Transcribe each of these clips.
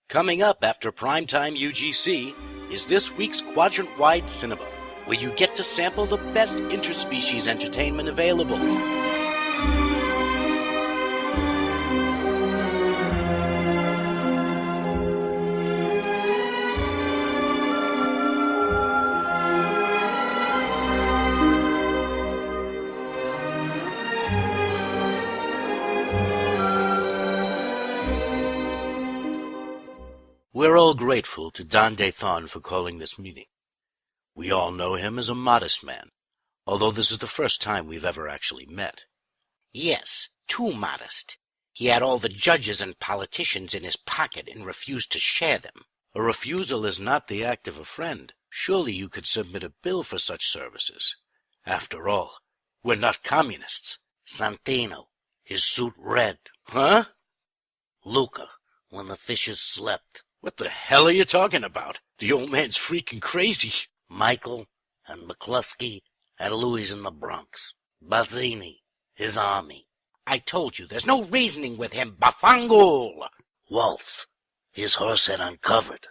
Coming up after Primetime UGC is this week's Quadrant-Wide Cinema, where you get to sample the best interspecies entertainment available. We're all grateful to Don Dathon for calling this meeting. We all know him as a modest man, although this is the first time we've ever actually met. Yes, too modest. He had all the judges and politicians in his pocket and refused to share them. A refusal is not the act of a friend. Surely you could submit a bill for such services. After all, we're not communists. Santino, his suit red. Huh? Luca, when the fishes slept. What the hell are you talking about? The old man's freaking crazy. Michael and McCluskey and Louis in the Bronx. Bazzini, his army. I told you, there's no reasoning with him, Bafangul. Waltz, his horse head uncovered.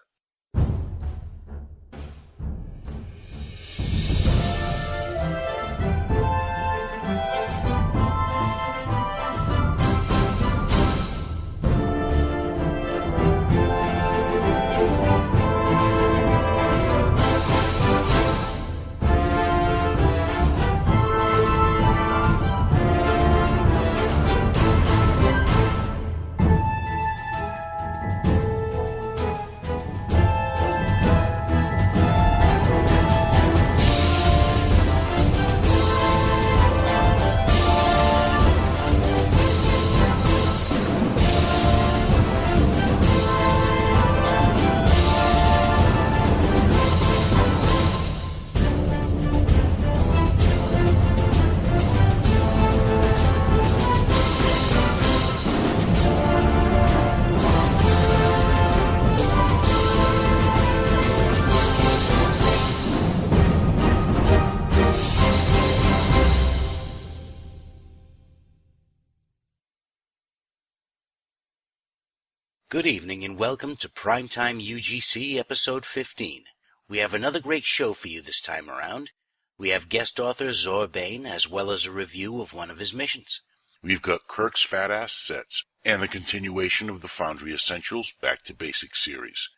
Good evening and welcome to Primetime UGC Episode 15. We have another great show for you this time around. We have guest author Zorbane as well as a review of one of his missions. We've got Kirk's Fat Ass Sets and the continuation of the Foundry Essentials Back to Basics series,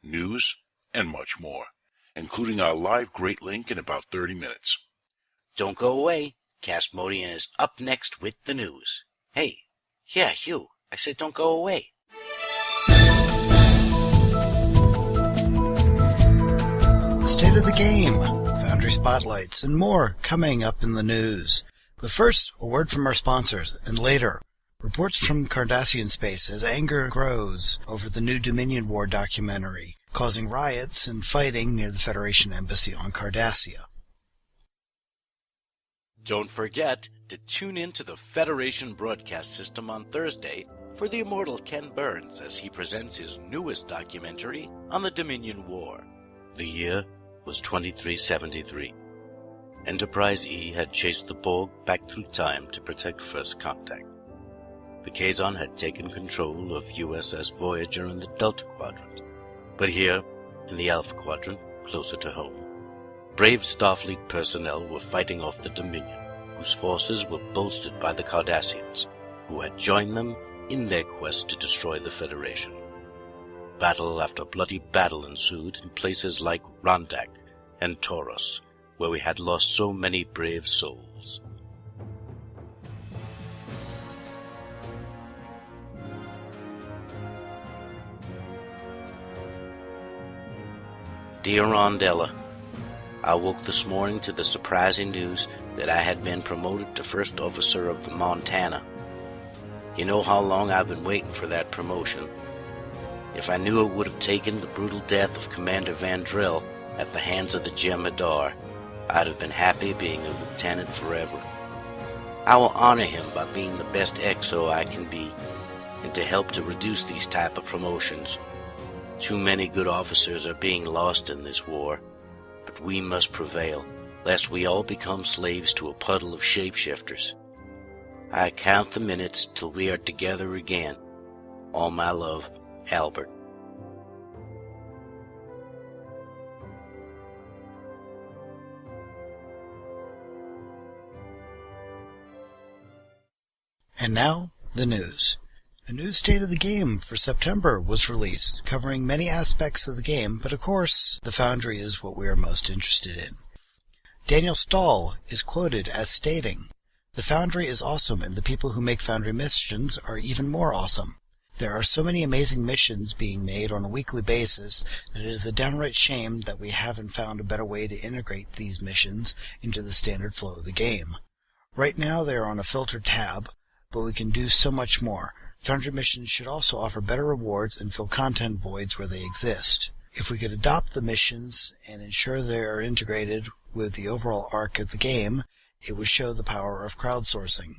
news, and much more, including our live Great Link in about 30 minutes. Don't go away. Castmodian is up next with the news. Hey, yeah, you. I said don't go away. The state of the game, Foundry Spotlights, and more coming up in the news. But first, a word from our sponsors, and later, reports from Cardassian space as anger grows over the new Dominion War documentary, causing riots and fighting near the Federation Embassy on Cardassia. Don't forget to tune in to the Federation broadcast system on Thursday for the immortal Ken Burns as he presents his newest documentary on the Dominion War. The year was 2373. Enterprise E had chased the Borg back through time to protect First Contact. The Kazon had taken control of USS Voyager in the Delta Quadrant. But here, in the Alpha Quadrant, closer to home, brave Starfleet personnel were fighting off the Dominion, whose forces were bolstered by the Cardassians, who had joined them in their quest to destroy the Federation. Battle after bloody battle ensued in places like Rondak and Taurus, where we had lost so many brave souls. Dear Rondella, I woke this morning to the surprising news that I had been promoted to First Officer of the Montana. You know how long I've been waiting for that promotion. If I knew it would have taken the brutal death of Commander Vandrell at the hands of the Jem'Hadar, I'd have been happy being a lieutenant forever. I will honor him by being the best XO I can be, and to help to reduce these type of promotions. Too many good officers are being lost in this war, but we must prevail, lest we all become slaves to a puddle of shapeshifters. I count the minutes till we are together again. All my love, Albert. And now, the news. A new State of the Game for September was released, covering many aspects of the game, but of course, the Foundry is what we are most interested in. Daniel Stahl is quoted as stating, "The Foundry is awesome, and the people who make Foundry missions are even more awesome. There are so many amazing missions being made on a weekly basis that it is a downright shame that we haven't found a better way to integrate these missions into the standard flow of the game. Right now they are on a filtered tab, but we can do so much more. Foundry missions should also offer better rewards and fill content voids where they exist. If we could adopt the missions and ensure they are integrated with the overall arc of the game, it would show the power of crowdsourcing."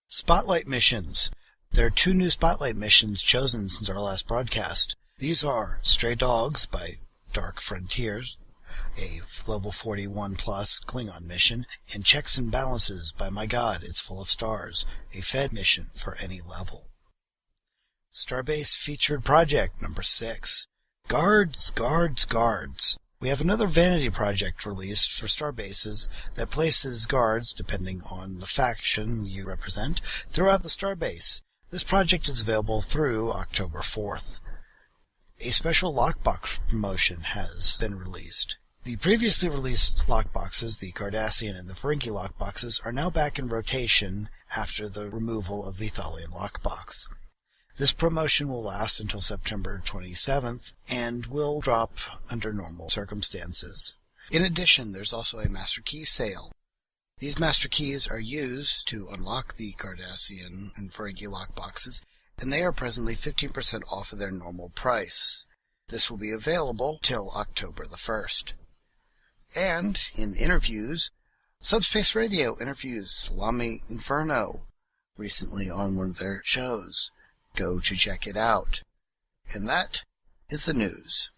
Spotlight missions. There are 2 new Spotlight missions chosen since our last broadcast. These are Stray Dogs by Dark Frontiers, a level 41 plus Klingon mission, and Checks and Balances by My God, It's Full of Stars, a Fed mission for any level. Starbase Featured Project number 6. Guards, Guards, Guards. We have another vanity project released for Starbases that places guards, depending on the faction you represent, throughout the Starbase. This project is available through October 4th. A special lockbox promotion has been released. The previously released lockboxes, the Cardassian and the Ferengi lockboxes, are now back in rotation after the removal of the Thalian lockbox. This promotion will last until September 27th and will drop under normal circumstances. In addition, there's also a Master Key sale. These Master Keys are used to unlock the Cardassian and Ferengi lockboxes, and they are presently 15% off of their normal price. This will be available till October the 1st. And, in interviews, Subspace Radio interviews Salami Inferno recently on one of their shows. Go to check it out. And that is the news.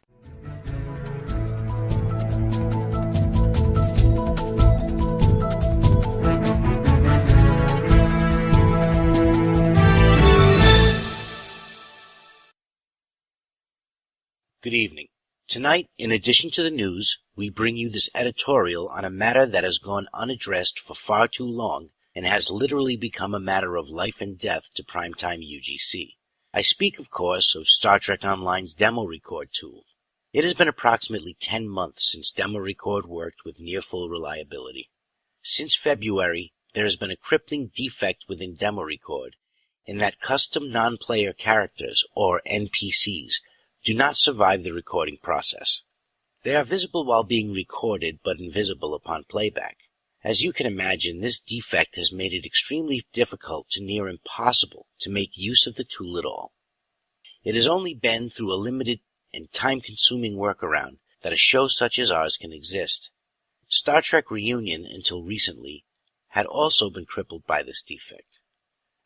Good evening. Tonight, in addition to the news, we bring you this editorial on a matter that has gone unaddressed for far too long and has literally become a matter of life and death to Primetime UGC. I speak, of course, of Star Trek Online's demo record tool. It has been approximately 10 months since demo record worked with near full reliability. Since February, there has been a crippling defect within demo record in that custom non-player characters, or NPCs, do not survive the recording process. They are visible while being recorded, but invisible upon playback. As you can imagine, this defect has made it extremely difficult to near impossible to make use of the tool at all. It has only been through a limited and time-consuming workaround that a show such as ours can exist. Star Trek Reunion, until recently, had also been crippled by this defect.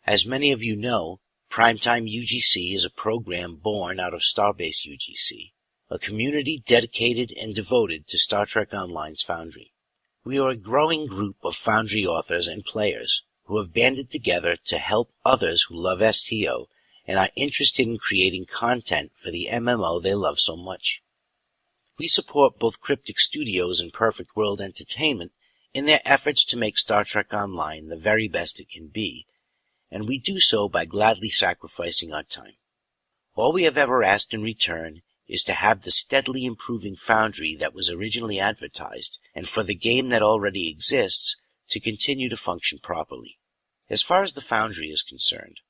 As many of you know, Primetime UGC is a program born out of Starbase UGC, a community dedicated and devoted to Star Trek Online's Foundry. We are a growing group of Foundry authors and players who have banded together to help others who love STO and are interested in creating content for the MMO they love so much. We support both Cryptic Studios and Perfect World Entertainment in their efforts to make Star Trek Online the very best it can be, and we do so by gladly sacrificing our time. All we have ever asked in return is to have the steadily improving Foundry that was originally advertised, and for the game that already exists to continue to function properly. As far as the Foundry is concerned,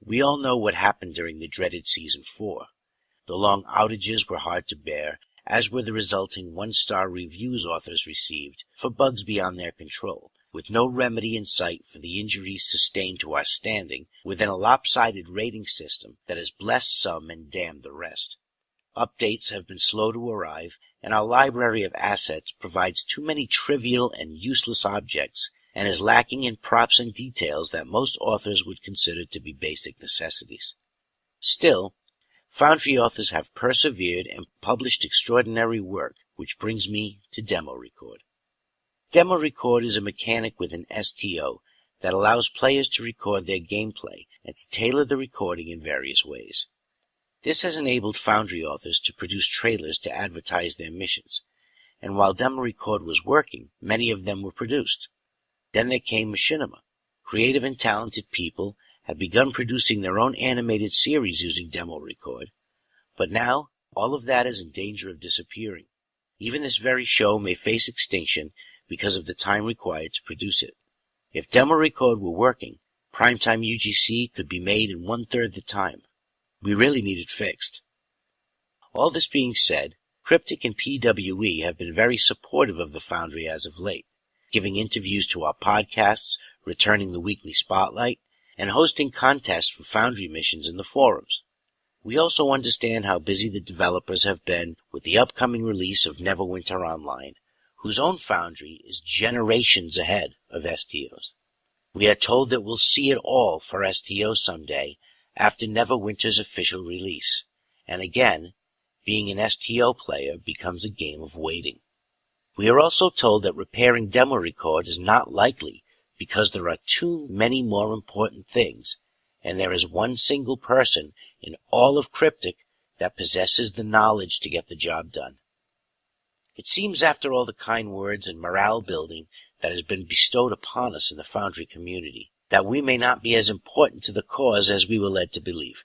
we all know what happened during the dreaded Season 4. The long outages were hard to bear, as were the resulting one-star reviews authors received for bugs beyond their control, with no remedy in sight for the injuries sustained to our standing within a lopsided rating system that has blessed some and damned the rest. Updates have been slow to arrive, and our library of assets provides too many trivial and useless objects and is lacking in props and details that most authors would consider to be basic necessities. Still, Foundry authors have persevered and published extraordinary work, which brings me to Demo Record. Demo Record is a mechanic within STO that allows players to record their gameplay and to tailor the recording in various ways. This has enabled Foundry authors to produce trailers to advertise their missions, and while Demo Record was working, many of them were produced. Then there came Machinima, Creative and talented people have begun producing their own animated series using demo record, but now all of that is in danger of disappearing. Even this very show may face extinction because of the time required to produce it. If demo record were working, Primetime UGC could be made in 1/3 the time. We really need it fixed. All this being said, Cryptic and PWE have been very supportive of the Foundry as of late, giving interviews to our podcasts, returning the weekly spotlight, and hosting contests for Foundry missions in the forums. We also understand how busy the developers have been with the upcoming release of Neverwinter Online, whose own Foundry is generations ahead of STO's. We are told that we'll see it all for STO someday after Neverwinter's official release, and again, being an STO player becomes a game of waiting. We are also told that repairing demo record is not likely because there are too many more important things, and there is one single person in all of Cryptic that possesses the knowledge to get the job done. It seems after all the kind words and morale building that has been bestowed upon us in the Foundry community, that we may not be as important to the cause as we were led to believe.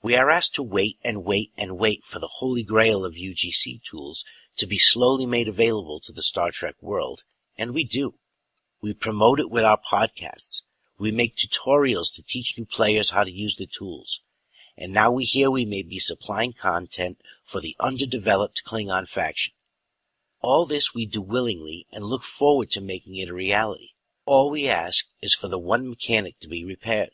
We are asked to wait and wait and wait for the holy grail of UGC tools to be slowly made available to the Star Trek world, and we do. We promote it with our podcasts. We make tutorials to teach new players how to use the tools. And now we hear we may be supplying content for the underdeveloped Klingon faction. All this we do willingly and look forward to making it a reality. All we ask is for the one mechanic to be repaired.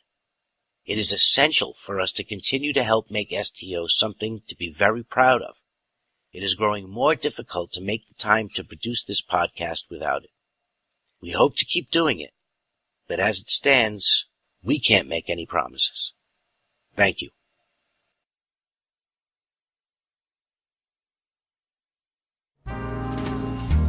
It is essential for us to continue to help make STO something to be very proud of. It is growing more difficult to make the time to produce this podcast without it. We hope to keep doing it, but as it stands, we can't make any promises. Thank you.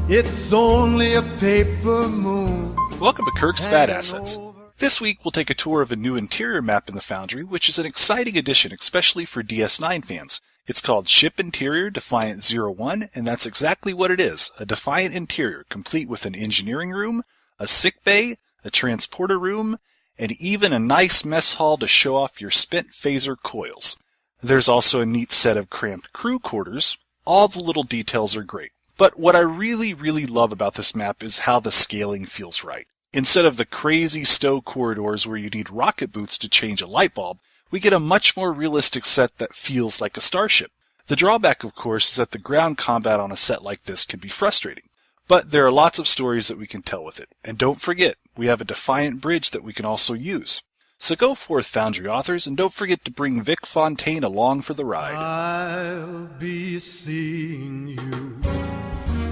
It's only a paper moon. Welcome to Kirk's Fat Assets. This week we'll take a tour of a new interior map in the Foundry, which is an exciting addition, especially for DS9 fans. It's called Ship Interior Defiant 01, and that's exactly what it is, a Defiant interior, complete with an engineering room, a sick bay, a transporter room, and even a nice mess hall to show off your spent phaser coils. There's also a neat set of cramped crew quarters. All the little details are great. But what I really love about this map is how the scaling feels right. Instead of the crazy stow corridors where you need rocket boots to change a light bulb, we get a much more realistic set that feels like a starship. The drawback, of course, is that the ground combat on a set like this can be frustrating. But there are lots of stories that we can tell with it. And don't forget, we have a Defiant bridge that we can also use. So go forth, Foundry authors, and don't forget to bring Vic Fontaine along for the ride. I'll be seeing you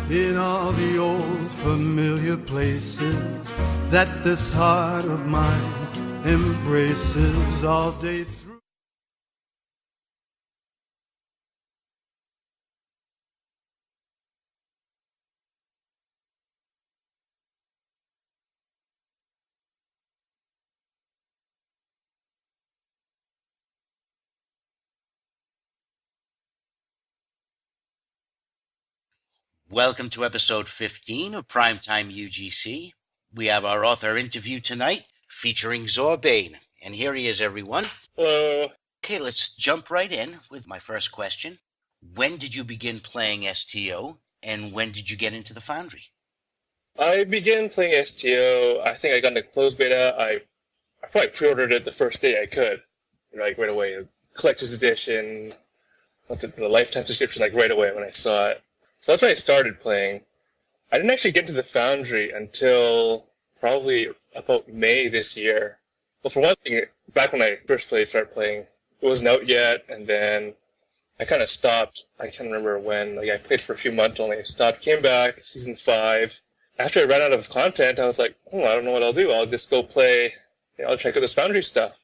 in all the old familiar places that this heart of mine embraces all day through. Welcome to episode 15 of Primetime UGC. We have our author interview tonight featuring Zorbane. And here he is, everyone. Hello. Okay, let's jump right in with my first question. When did you begin playing STO, and when did you get into the Foundry? I began playing STO. I think I got into closed beta. I probably pre-ordered it the first day I could, like right away. Collector's edition, the lifetime subscription, like right away when I saw it. So that's when I started playing. I didn't actually get into the Foundry until probably about May this year. Well, for one thing, back when I first started playing, it wasn't out yet, and then I kind of stopped. I can't remember when. Like I played for a few months only. I stopped, came back, season 5. After I ran out of content, I was like, I don't know what I'll do. I'll just go play. I'll check out this Foundry stuff.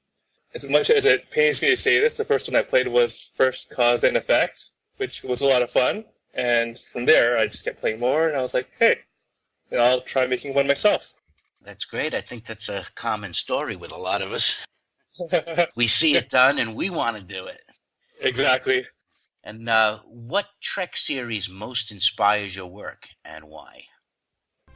As much as it pains me to say this, the first one I played was First Cause and Effect, which was a lot of fun. And from there, I just kept playing more, and I was like, hey, I'll try making one myself. That's great. I think that's a common story with a lot of us. We see it done, and we want to do it. Exactly. And what Trek series most inspires your work, and why?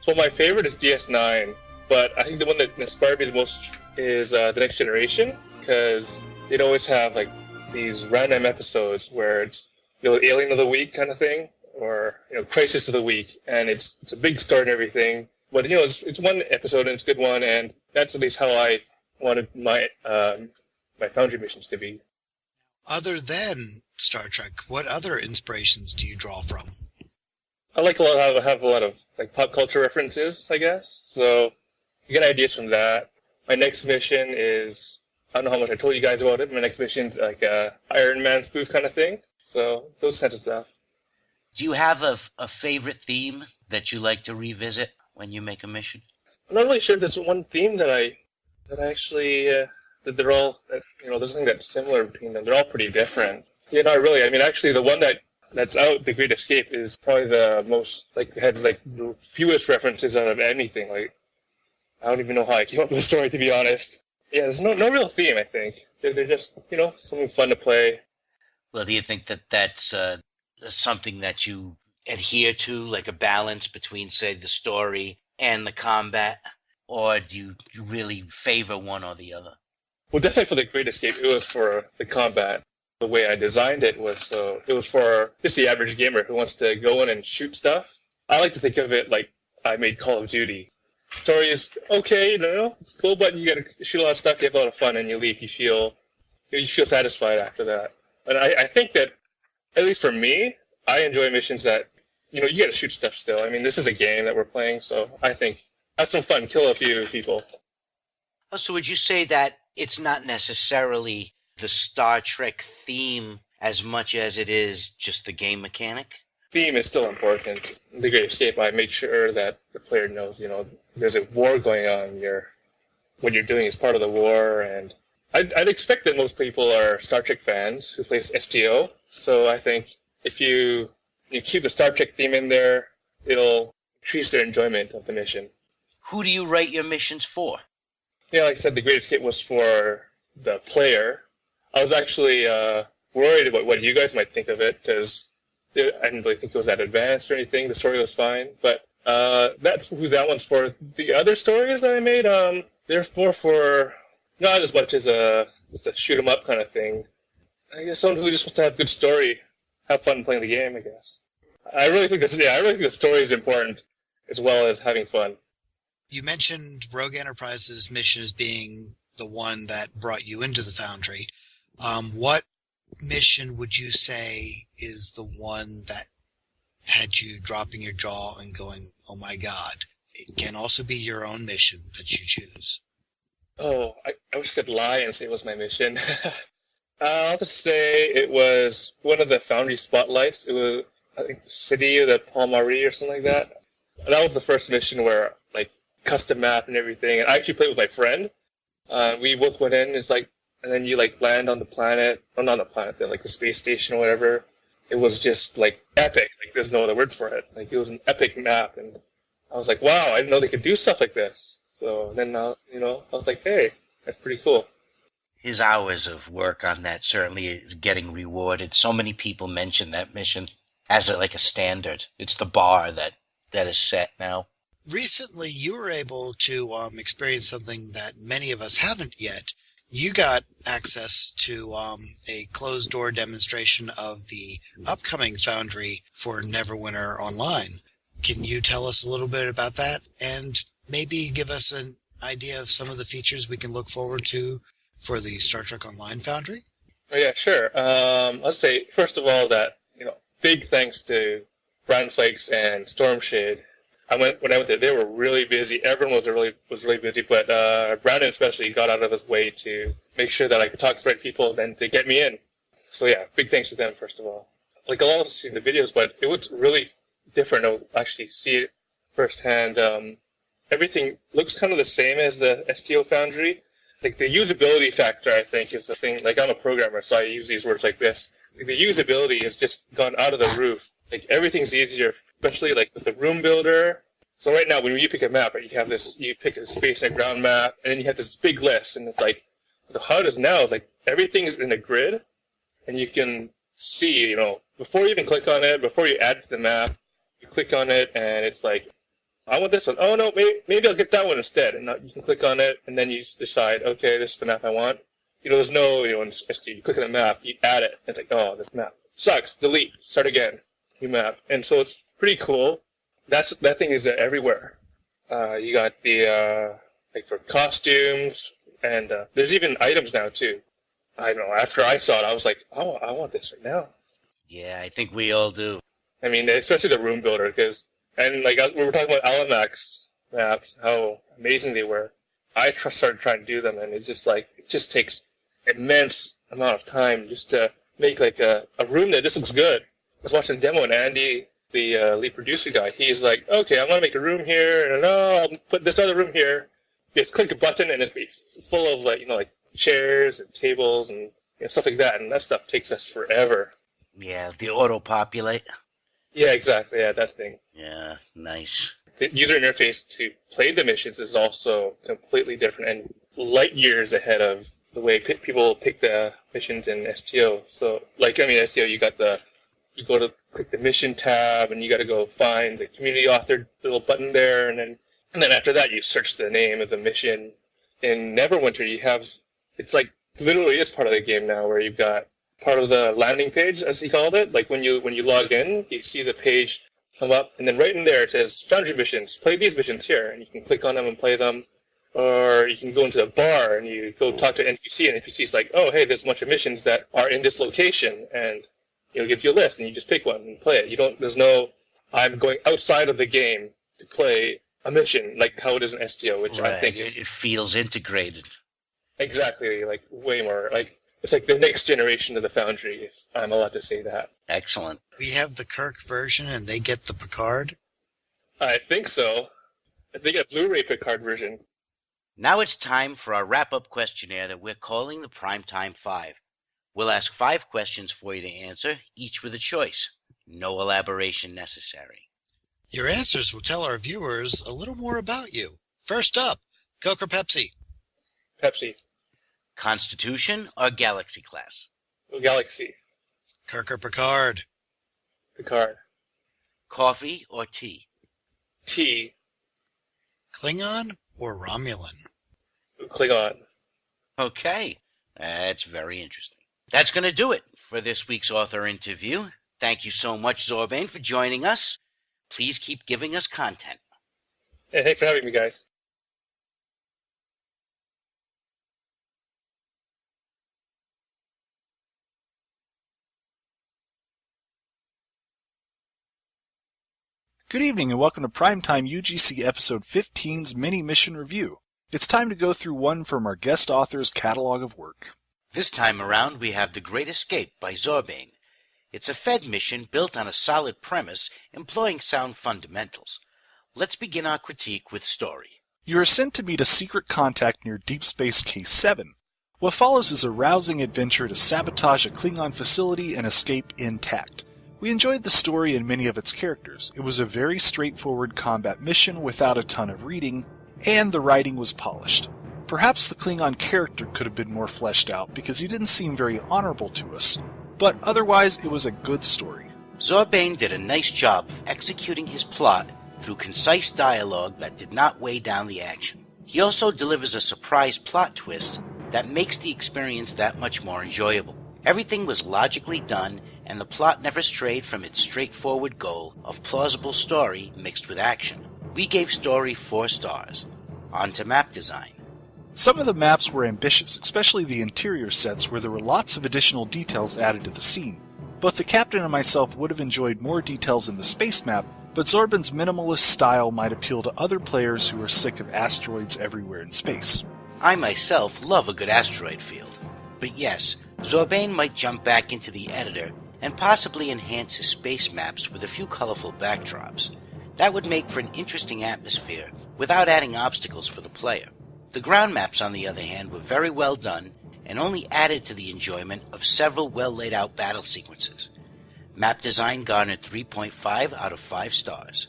So my favorite is DS9. But I think the one that inspired me the most is The Next Generation, because they'd always have like these random episodes where it's Alien of the Week kind of thing, or Crisis of the Week, and it's a big story and everything. But it's one episode and it's a good one, and that's at least how I wanted my my Foundry missions to be. Other than Star Trek, what other inspirations do you draw from? I like have a lot of like pop culture references, I guess. So you get ideas from that. My next mission is, I don't know how much I told you guys about it. My next mission's like a Iron Man spoof kind of thing. So those kinds of stuff. Do you have a favorite theme that you like to revisit when you make a mission? I'm not really sure if there's one theme that I actually that they're all there's nothing that's similar between them. They're all pretty different. Yeah, not really. I mean, actually, the one that's out, The Great Escape, is probably the most has the fewest references out of anything. Like, I don't even know how I came up with the story, to be honest. Yeah, there's no real theme. I think they're just something fun to play. Well, do you think that that's something that you adhere to, like a balance between, say, the story and the combat, or do you really favor one or the other? Well, definitely for The Great Escape, it was for the combat. The way I designed it was it was for just the average gamer who wants to go in and shoot stuff. I like to think of it like I made Call of Duty. Story is okay, it's cool, but you get to shoot a lot of stuff, you have a lot of fun, and you leave. You feel satisfied after that. And I think that, at least for me, I enjoy missions that you get to shoot stuff still. I mean, this is a game that we're playing, so I think have some fun, kill a few people. Oh, so would you say that it's not necessarily the Star Trek theme as much as it is just the game mechanic? Theme is still important. In The Great Escape, I make sure that the player knows, there's a war going on. What you're doing is part of the war, and I'd expect that most people are Star Trek fans who play STO. So I think if you keep the Star Trek theme in there, it'll increase their enjoyment of the mission. Who do you write your missions for? Yeah, like I said, The Great Escape was for the player. I was actually worried about what you guys might think of it, because I didn't really think it was that advanced or anything. The story was fine, but that's who that one's for. The other stories that I made, they're more for not as much as just a shoot 'em up kind of thing. I guess someone who just wants to have a good story, have fun playing the game, I guess. I really think the story is important as well as having fun. You mentioned Rogue Enterprise's mission as being the one that brought you into the Foundry. What mission would you say is the one that had you dropping your jaw and going, oh my god? It can also be your own mission that you choose. Oh, I wish I could lie and say it was my mission. I'll just say it was one of the Foundry spotlights. It was, I think, City of the Palmarie or something like that. And that was the first mission where, custom map and everything. And I actually played with my friend. We both went in. And then you land on the planet. Well, not on the planet, the space station or whatever. It was just epic. There's no other word for it. It was an epic map, and I was like, wow, I didn't know they could do stuff like this. So then, I was like, hey, that's pretty cool. His hours of work on that certainly is getting rewarded. So many people mention that mission as a standard. It's the bar that is set now. Recently, you were able to experience something that many of us haven't yet. You got access to a closed-door demonstration of the upcoming Foundry for Neverwinter Online. Can you tell us a little bit about that, and maybe give us an idea of some of the features we can look forward to for the Star Trek Online Foundry? Oh, yeah, sure. Let's say, first of all, that big thanks to Brown Flakes and Stormshade. When I went there, they were really busy. Everyone was really busy, but Brandon especially got out of his way to make sure that I could talk to the right people and to get me in. So yeah, big thanks to them, first of all. A lot of us see the videos, but it was really different to actually see it firsthand. Everything looks kind of the same as the STO Foundry. The usability factor, I think, is the thing. I'm a programmer, so I use these words like this. The usability has just gone out of the roof. Everything's easier, especially with the room builder. So right now, when you pick a map, you pick a space and a ground map, and then you have this big list, and it's how it is now is everything is in a grid, and you can see, before you even click on it, before you add it to the map, you click on it, and it's I want this one. Oh no, maybe I'll get that one instead. And you can click on it, and then you decide, okay, this is the map I want. There's no, in STO, you click on the map, you add it, and it's like, oh, this map sucks, delete, start again, new map. And so it's pretty cool. That thing is everywhere. You got the, like for costumes, and there's even items now too. I don't know, after I saw it, I was like, oh, I want this right now. Yeah, I think we all do. I mean, especially the room builder, and like we were talking about Alamax maps, how amazing they were. I started trying to do them, and it just takes immense amount of time just to make like a room that just looks good. I was watching the demo, and Andy, the lead producer guy, he's like, okay, I'm gonna make a room here, and I'll put this other room here. Just click a button, and it'll be full of like chairs and tables and stuff like that, and that stuff takes us forever. Yeah, the auto-populate. Yeah, exactly. Yeah, that thing. Yeah, nice. The user interface to play the missions is also completely different and light years ahead of the way people pick the missions in STO. So, STO, you go to click the mission tab, and you got to go find the community authored little button there, and then after that, you search the name of the mission. In Neverwinter, it's like literally is part of the game now, where you've got part of the landing page, as he called it. Like when you log in, you see the page come up, and then right in there it says Foundry missions. Play these missions here, and you can click on them and play them. Or you can go into a bar and you go talk to an NPC, and NPC's like, oh, hey, there's a bunch of missions that are in this location, and it gives you a list, and you just pick one and play it. There's no, I'm going outside of the game to play a mission like how it is in STO, which right. I think it feels integrated. Exactly, like way more like. It's like the next generation of the Foundry, if I'm allowed to say that. Excellent. We have the Kirk version, and they get the Picard? I think so. They get a Blu-ray Picard version. Now it's time for our wrap-up questionnaire that we're calling the Primetime 5. We'll ask 5 questions for you to answer, each with a choice. No elaboration necessary. Your answers will tell our viewers a little more about you. First up, Coke or Pepsi? Pepsi. Constitution or Galaxy class? Galaxy. Kirk or Picard? Picard. Coffee or tea? Tea. Klingon or Romulan? Klingon. Okay, that's very interesting. That's going to do it for this week's author interview. Thank you so much, Zorbane, for joining us. Please keep giving us content. Hey, thanks for having me, guys. Good evening and welcome to Primetime UGC Episode 15's Mini Mission Review. It's time to go through one from our guest author's catalog of work. This time around we have The Great Escape by Zorbane. It's a Fed mission built on a solid premise, employing sound fundamentals. Let's begin our critique with story. You are sent to meet a secret contact near Deep Space Case 7. What follows is a rousing adventure to sabotage a Klingon facility and escape intact. We enjoyed the story and many of its characters. It was a very straightforward combat mission without a ton of reading, and the writing was polished. Perhaps the Klingon character could have been more fleshed out because he didn't seem very honorable to us, but otherwise it was a good story. Zorbane did a nice job of executing his plot through concise dialogue that did not weigh down the action. He also delivers a surprise plot twist that makes the experience that much more enjoyable. Everything was logically done, and the plot never strayed from its straightforward goal of plausible story mixed with action. We gave story 4 stars. On to map design. Some of the maps were ambitious, especially the interior sets where there were lots of additional details added to the scene. Both the captain and myself would have enjoyed more details in the space map, but Zorbane's minimalist style might appeal to other players who are sick of asteroids everywhere in space. I myself love a good asteroid field. But yes, Zorbane might jump back into the editor and possibly enhance his space maps with a few colorful backdrops. That would make for an interesting atmosphere without adding obstacles for the player. The ground maps, on the other hand, were very well done and only added to the enjoyment of several well-laid-out battle sequences. Map design garnered 3.5 out of 5 stars.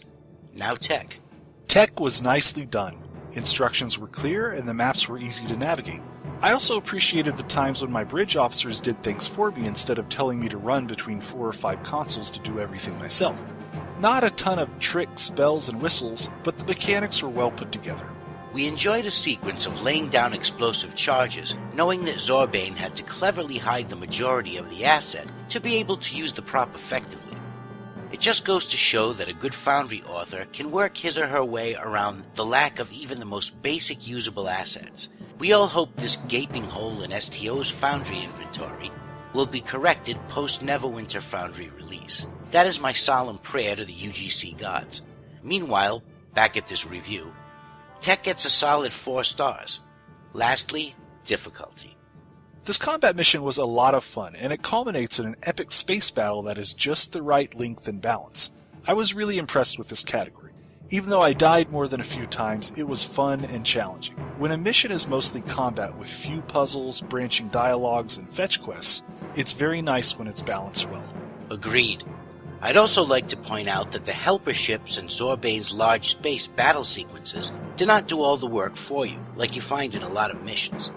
Now tech. Tech was nicely done. Instructions were clear and the maps were easy to navigate. I also appreciated the times when my bridge officers did things for me instead of telling me to run between 4 or 5 consoles to do everything myself. Not a ton of tricks, bells, and whistles, but the mechanics were well put together. We enjoyed a sequence of laying down explosive charges, knowing that Zorbane had to cleverly hide the majority of the asset to be able to use the prop effectively. It just goes to show that a good Foundry author can work his or her way around the lack of even the most basic usable assets. We all hope this gaping hole in STO's Foundry inventory will be corrected post-Neverwinter Foundry release. That is my solemn prayer to the UGC gods. Meanwhile, back at this review, Tech gets a solid 4 stars. Lastly, difficulty. This combat mission was a lot of fun, and it culminates in an epic space battle that is just the right length and balance. I was really impressed with this category. Even though I died more than a few times, it was fun and challenging. When a mission is mostly combat with few puzzles, branching dialogues, and fetch quests, it's very nice when it's balanced well. Agreed. I'd also like to point out that the helper ships and Zorbane's large space battle sequences do not do all the work for you, like you find in a lot of missions.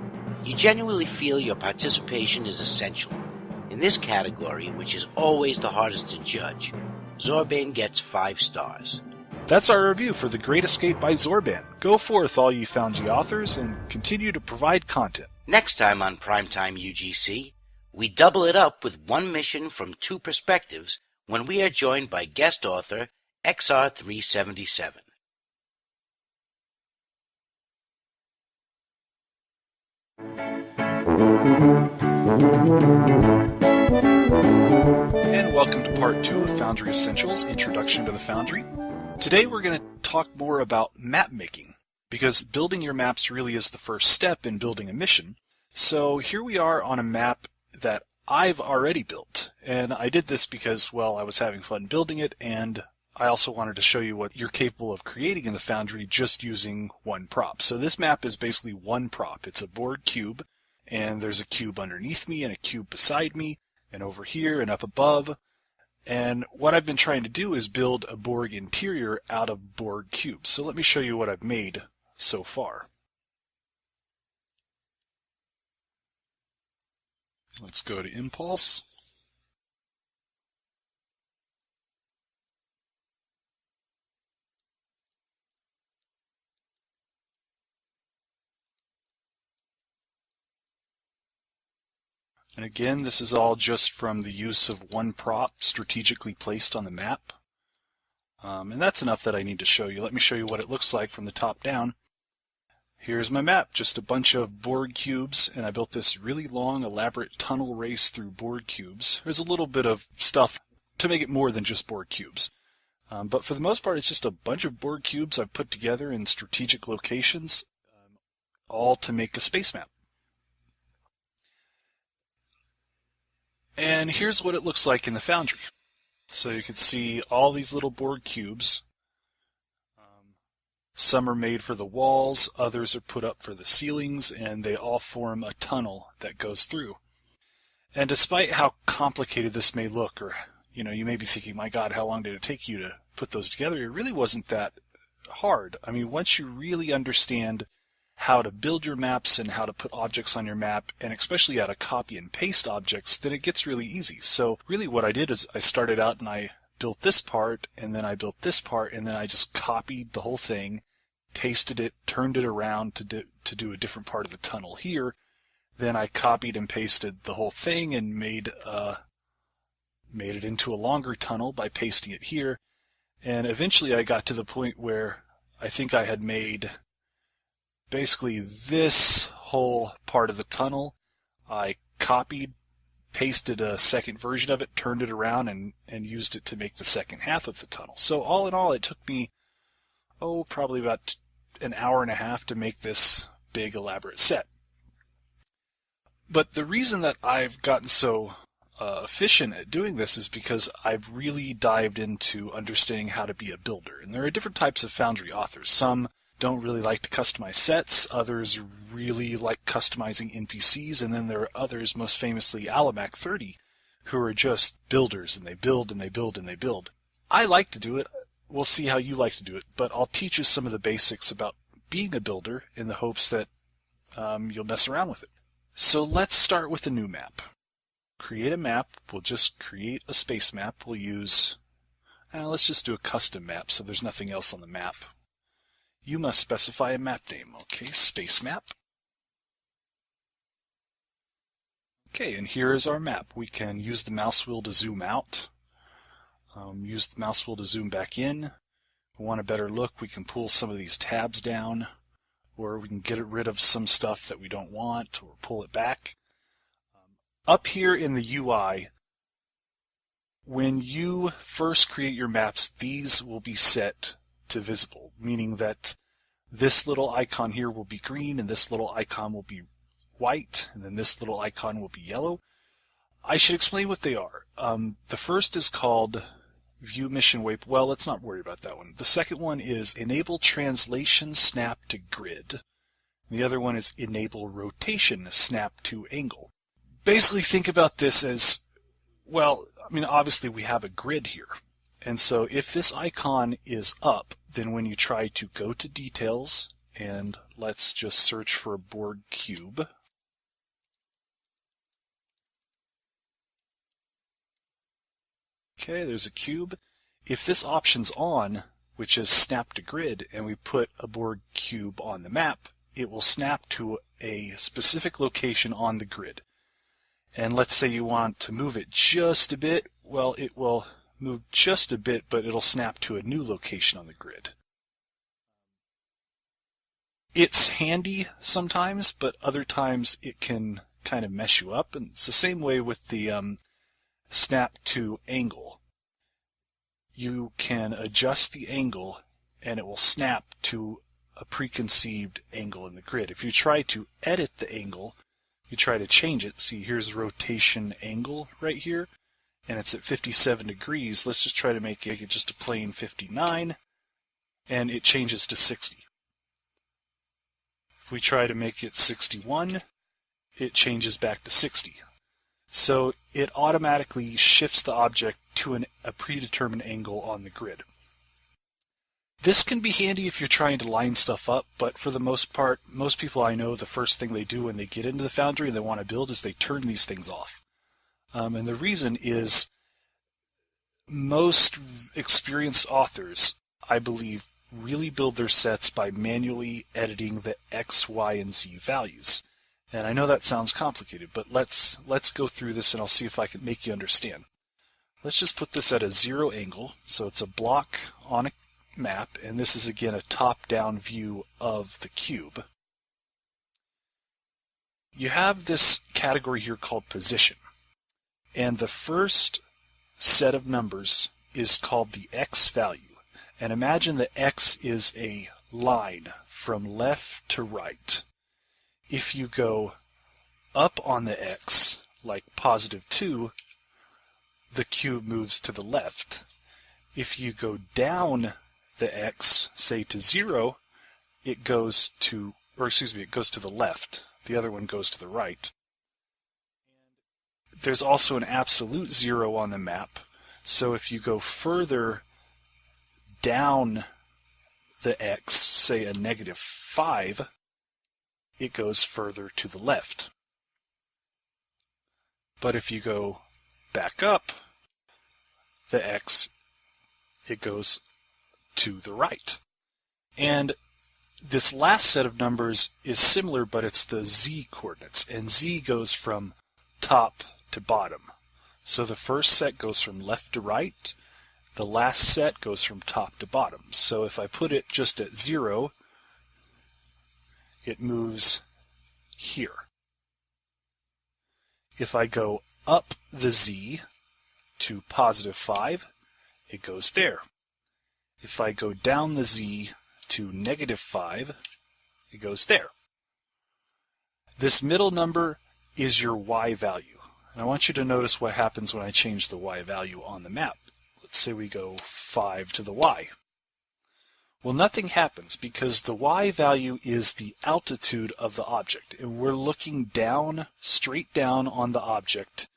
You genuinely feel your participation is essential. In this category, which is always the hardest to judge, Zorbane gets 5 stars. That's our review for The Great Escape by Zorbane. Go forth, all you Foundry authors, and continue to provide content. Next time on Primetime UGC, we double it up with one mission from 2 perspectives when we are joined by guest author XR377. And welcome to Part 2 of Foundry Essentials, Introduction to the Foundry. Today we're going to talk more about map making, because building your maps really is the first step in building a mission. So here we are on a map that I've already built, and I did this because, well, I was having fun building it, and I also wanted to show you what you're capable of creating in the Foundry just using one prop. So this map is basically one prop. It's a Borg cube, and there's a cube underneath me and a cube beside me, and over here and up above. And what I've been trying to do is build a Borg interior out of Borg cubes. So let me show you what I've made so far. Let's go to Impulse. And again, this is all just from the use of one prop strategically placed on the map. And that's enough that I need to show you. Let me show you what it looks like from the top down. Here's my map, just a bunch of Borg cubes, and I built this really long, elaborate tunnel race through Borg cubes. There's a little bit of stuff to make it more than just Borg cubes. But for the most part, it's just a bunch of Borg cubes I've put together in strategic locations, all to make a space map. And here's what it looks like in the Foundry. So you can see all these little Borg cubes. Some are made for the walls, others are put up for the ceilings, and they all form a tunnel that goes through. And despite how complicated this may look, or you may be thinking, my God, how long did it take you to put those together? It really wasn't that hard. I mean, once you really understand how to build your maps and how to put objects on your map, and especially how to copy and paste objects, then it gets really easy. So really what I did is I started out and I built this part, and then I built this part, and then I just copied the whole thing, pasted it, turned it around to do a different part of the tunnel here. Then I copied and pasted the whole thing and made it into a longer tunnel by pasting it here. And eventually I got to the point where I think I had made basically this whole part of the tunnel. I copied, pasted a second version of it, turned it around, and used it to make the second half of the tunnel. So all in all, it took me, probably about an hour and a half to make this big, elaborate set. But the reason that I've gotten so efficient at doing this is because I've really dived into understanding how to be a builder. And there are different types of Foundry authors. Some don't really like to customize sets, others really like customizing NPCs, and then there are others, most famously Alamac 30, who are just builders, and they build and they build and they build. I like to do it. We'll see how you like to do it, but I'll teach you some of the basics about being a builder in the hopes that you'll mess around with it. So let's start with a new map. Create a map. We'll just create a space map. We'll use Let's just do a custom map so there's nothing else on the map. You must specify a map name. Okay, space map. Okay, and here is our map. We can use the mouse wheel to zoom out, use the mouse wheel to zoom back in. If we want a better look, we can pull some of these tabs down, or we can get rid of some stuff that we don't want, or pull it back. Up here in the UI, when you first create your maps, these will be set to visible, meaning that this little icon here will be green, and this little icon will be white, and then this little icon will be yellow. I should explain what they are. The first is called View Mission Waypoint. Well, let's not worry about that one. The second one is Enable Translation Snap to Grid. The other one is Enable Rotation Snap to Angle. Basically, think about this as, well, I mean, obviously we have a grid here. And so if this icon is up, then when you try to go to details, and let's just search for a board cube. Okay, there's a cube. If this option's on, which is snap to grid, and we put a board cube on the map, it will snap to a specific location on the grid. And let's say you want to move it just a bit, well, it will move just a bit, but it'll snap to a new location on the grid. It's handy sometimes, but other times it can kind of mess you up. And it's the same way with the snap to angle. You can adjust the angle and it will snap to a preconceived angle in the grid. If you try to edit the angle, you try to change it. See, here's rotation angle right here, and it's at 57 degrees. Let's just try to make it just a plain 59, and it changes to 60. If we try to make it 61, it changes back to 60. So it automatically shifts the object to a predetermined angle on the grid. This can be handy if you're trying to line stuff up, but for the most part, most people I know, the first thing they do when they get into the Foundry and they want to build is they turn these things off. And the reason is most experienced authors, I believe, really build their sets by manually editing the X, Y, and Z values. And I know that sounds complicated, but let's go through this and I'll see if I can make you understand. Let's just put this at a 0 angle, so it's a block on a map, and this is again a top-down view of the cube. You have this category here called position, and the first set of numbers is called the X value. And imagine that X is a line from left to right. If you go up on the X, like +2, the cube moves to the left. If you go down the X, say to 0, it goes to, it goes to the left. The other one goes to the right. There's also an absolute 0 on the map, so if you go further down the X, say a -5, it goes further to the left. But if you go back up the X, it goes to the right. And this last set of numbers is similar, but it's the Z coordinates, and Z goes from top to bottom. So the first set goes from left to right, the last set goes from top to bottom. So if I put it just at 0, it moves here. If I go up the Z to +5, it goes there. If I go down the Z to -5, it goes there. This middle number is your Y value. And I want you to notice what happens when I change the Y value on the map. Let's say we go 5 to the Y. Well, nothing happens because the Y value is the altitude of the object, and we're looking down, straight down on the object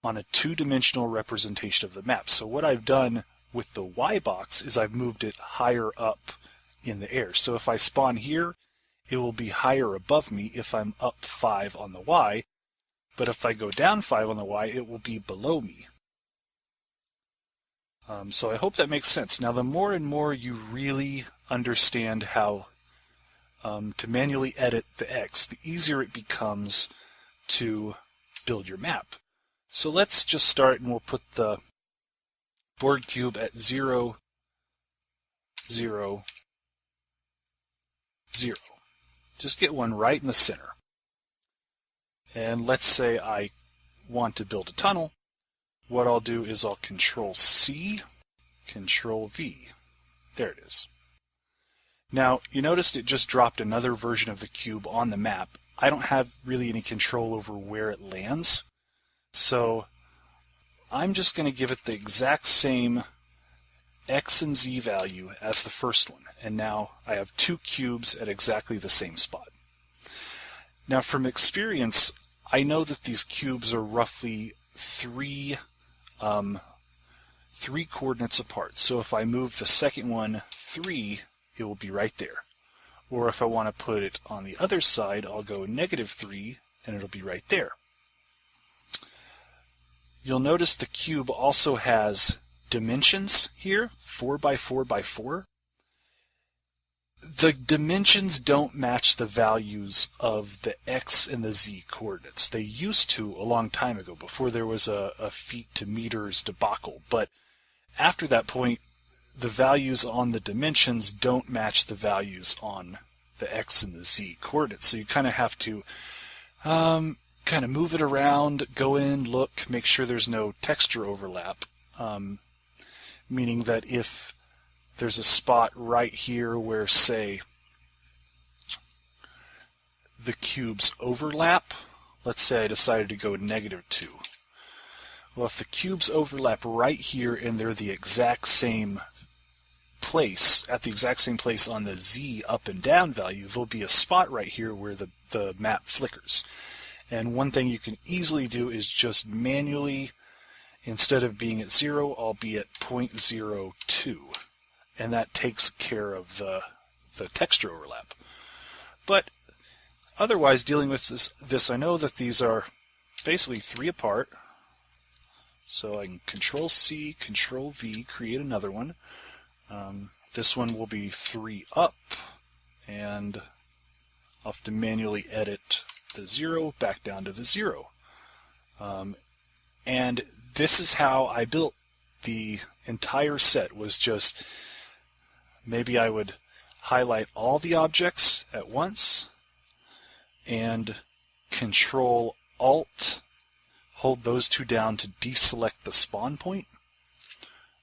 on a two-dimensional representation of the map. So what I've done with the Y box is I've moved it higher up in the air. So if I spawn here, it will be higher above me if I'm up 5 on the Y, but if I go down 5 on the Y, it will be below me. So I hope that makes sense. Now, the more and more you really understand how to manually edit the X, the easier it becomes to build your map. So let's just start, and we'll put the board cube at 0, 0, 0. Just get one right in the center. And let's say I want to build a tunnel. What I'll do is I'll Control C, Control V. There it is. Now, you noticed it just dropped another version of the cube on the map. I don't have really any control over where it lands, so I'm just going to give it the exact same X and Z value as the first one, and now I have two cubes at exactly the same spot. Now, from experience, I know that these cubes are roughly three coordinates apart. So if I move the second one 3, it will be right there. Or if I want to put it on the other side, I'll go -3, and it'll be right there. You'll notice the cube also has dimensions here, 4 by 4 by 4. The dimensions don't match the values of the X and the Z coordinates. They used to a long time ago, before there was a feet to meters debacle. But after that point, the values on the dimensions don't match the values on the X and the Z coordinates. So you kind of have to kind of move it around, go in, look, make sure there's no texture overlap. Meaning that if there's a spot right here where, say, the cubes overlap. Let's say I decided to go -2. Well, if the cubes overlap right here and they're the exact same place, at the exact same place on the Z up and down value, there'll be a spot right here where the map flickers. And one thing you can easily do is just manually, instead of being at 0, I'll be at 0.02. And that takes care of the texture overlap. But otherwise, dealing with this, I know that these are basically 3 apart. So I can Control C, Control V, create another one. This one will be 3 up, and I'll have to manually edit the 0 back down to the 0. And this is how I built the entire set, was just maybe I would highlight all the objects at once and Control Alt, hold those two down to deselect the spawn point.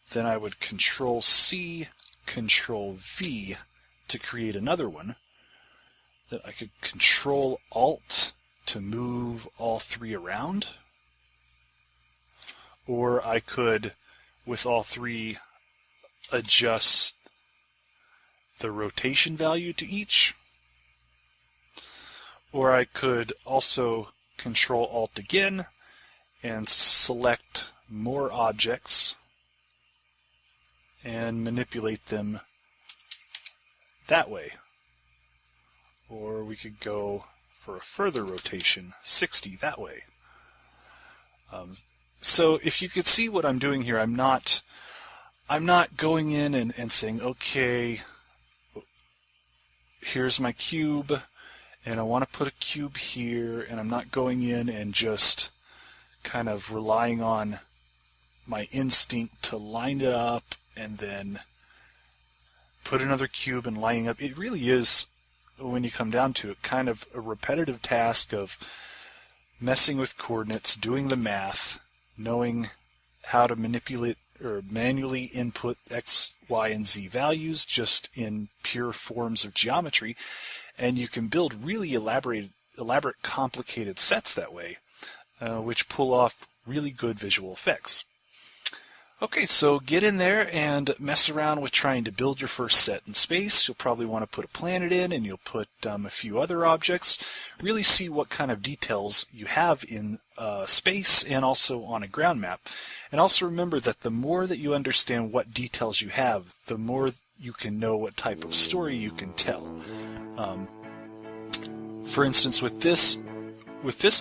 Then I would Control C, Control V to create another one. Then I could Control Alt to move all 3 around. Or I could, with all 3, adjust the rotation value to each. Or I could also Control Alt again and select more objects and manipulate them that way. Or we could go for a further rotation, 60 that way. So if you could see what I'm doing here, I'm not going in and saying, okay, here's my cube, and I want to put a cube here, and I'm not going in and just kind of relying on my instinct to line it up and then put another cube and lining up. It really is, when you come down to it, kind of a repetitive task of messing with coordinates, doing the math, knowing how to manipulate or manually input X, Y, and Z values just in pure forms of geometry, and you can build really elaborate, complicated sets that way, which pull off really good visual effects. Okay, so get in there and mess around with trying to build your first set in space. You'll probably want to put a planet in, and you'll put a few other objects. Really see what kind of details you have in space and also on a ground map. And also remember that the more that you understand what details you have, the more you can know what type of story you can tell. For instance, with this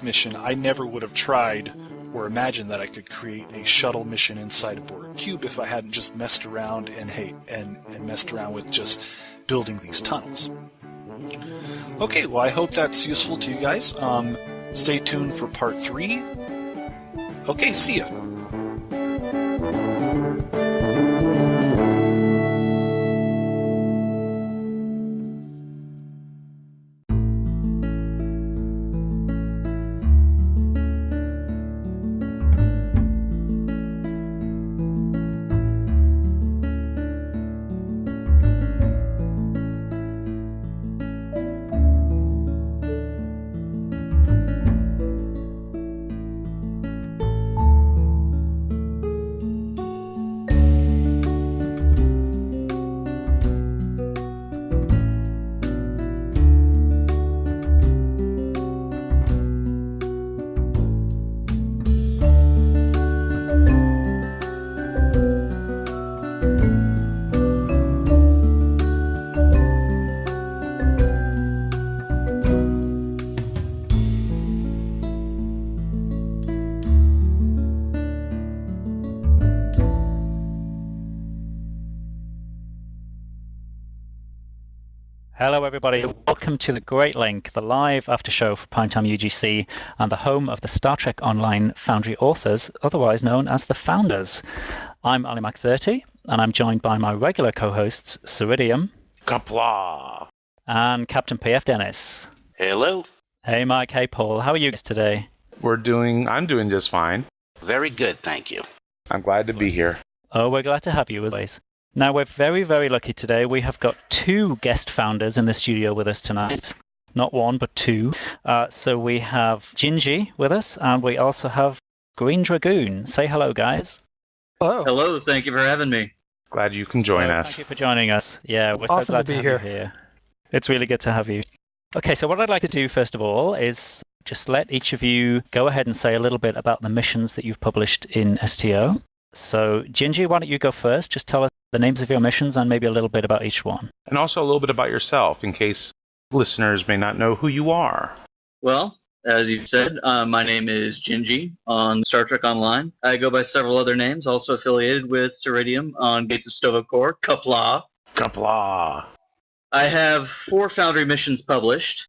mission, I never would have tried or imagine that I could create a shuttle mission inside a border cube if I hadn't just messed around and messed around with just building these tunnels. Okay, well, I hope that's useful to you guys. Stay tuned for part 3. Okay, see ya. Hello everybody, welcome to the Great Link, the live after show for Primetime UGC and the home of the Star Trek Online Foundry authors, otherwise known as the Founders. I'm AliMac30 and I'm joined by my regular co-hosts Ceridium, Kapla. and Captain PF Dennis. Hello. Hey Mike, hey Paul, how are you guys today? I'm doing just fine. Very good, thank you. I'm glad to be here. Oh, we're glad to have you as always. Now, we're very, very lucky today. We have got 2 guest founders in the studio with us tonight. Not 1, but 2. So we have Gingie with us, and we also have GreenDragoon. Say hello, guys. Hello. Hello, thank you for having me. Glad you can join us. Thank you for joining us. Yeah, we're Awesome so glad to be have you here. It's really good to have you. Okay, so what I'd like to do, first of all, is just let each of you go ahead and say a little bit about the missions that you've published in STO. So, Gingie, why don't you go first? Just tell us the names of your missions and maybe a little bit about each one. And also a little bit about yourself, in case listeners may not know who you are. Well, as you said, my name is Gingie on Star Trek Online. I go by several other names, also affiliated with Ceridium on Gates of Sto-Vo-Kor, Kapla. Kapla. I have 4 Foundry missions published.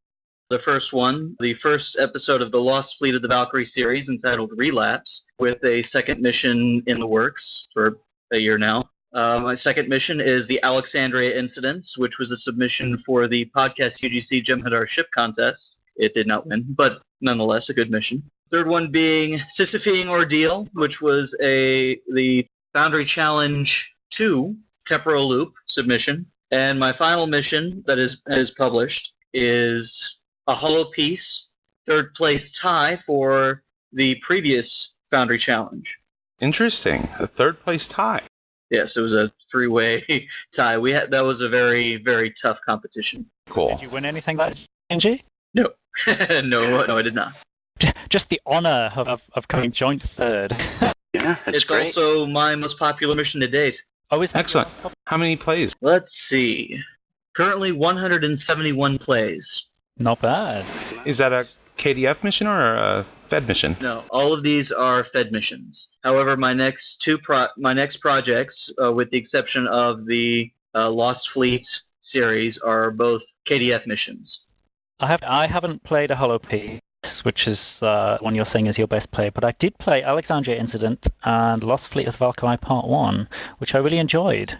The first one, the first episode of the Lost Fleet of the Valkyrie series, entitled Relapse, with a second mission in the works for a year now. My second mission is the Alexandria Incidents, which was a submission for the podcast UGC Jem'Hadar Ship Contest. It did not win, but nonetheless a good mission. Third one being Sisyphean Ordeal, which was the Foundry Challenge 2 Temporal Loop submission. And my final mission that is published is a Hollow Piece, third place tie for the previous Foundry Challenge. Interesting. A third place tie. Yes, it was a 3-way tie. That was a very, very tough competition. Cool. Did you win anything that, Gingie? No. no, I did not. Just the honor of coming joint third. Yeah, It's great. also my most popular mission to date. Oh, is that Excellent. How many plays? Let's see. Currently 171 plays. Not bad. Is that a KDF mission or a Fed mission? No, all of these are Fed missions. However, my next projects, with the exception of the Lost Fleet series, are both KDF missions. I haven't played a Hollow Piece, which is one you're saying is your best play, but I did play Alexandria Incident and Lost Fleet of Valkyrie Part 1, which I really enjoyed.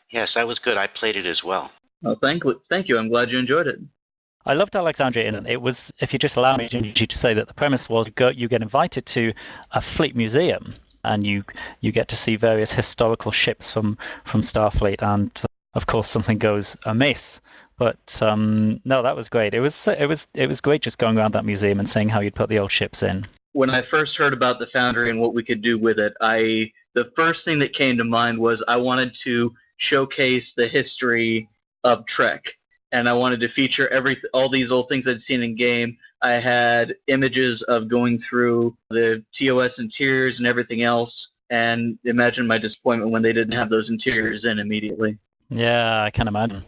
Yes, that was good. I played it as well. Oh, thank you. I'm glad you enjoyed it. I loved Alexandria Incident. It was, if you just allow me to say that the premise was you get invited to a fleet museum and you get to see various historical ships from Starfleet, and of course something goes amiss. But no, that was great. It was great just going around that museum and seeing how you'd put the old ships in. When I first heard about the Foundry and what we could do with it, the first thing that came to mind was I wanted to showcase the history of Trek, and I wanted to feature all these old things I'd seen in game. I had images of going through the TOS interiors and everything else, and imagine my disappointment when they didn't have those interiors in immediately. Yeah, I can imagine.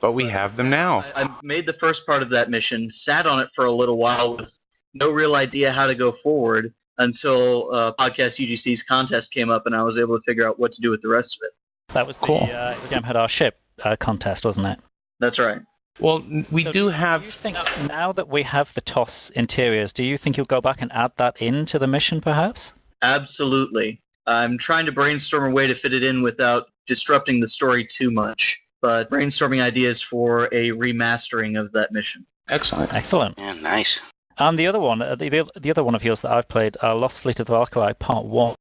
But we have them now. I made the first part of that mission, sat on it for a little while with no real idea how to go forward, until Podcast UGC's contest came up, and I was able to figure out what to do with the rest of it. That was Cool. the Jam Had Our Ship contest, wasn't it? That's right. Well, we So do you have. think now that we have the TOS interiors, do you think you'll go back and add that into the mission, perhaps? Absolutely. I'm trying to brainstorm a way to fit it in without disrupting the story too much, but brainstorming ideas for a remastering of that mission. Excellent. Excellent. Yeah, nice. And the other one, the other one of yours that I've played, Lost Fleet of the Valkyrie Part 1.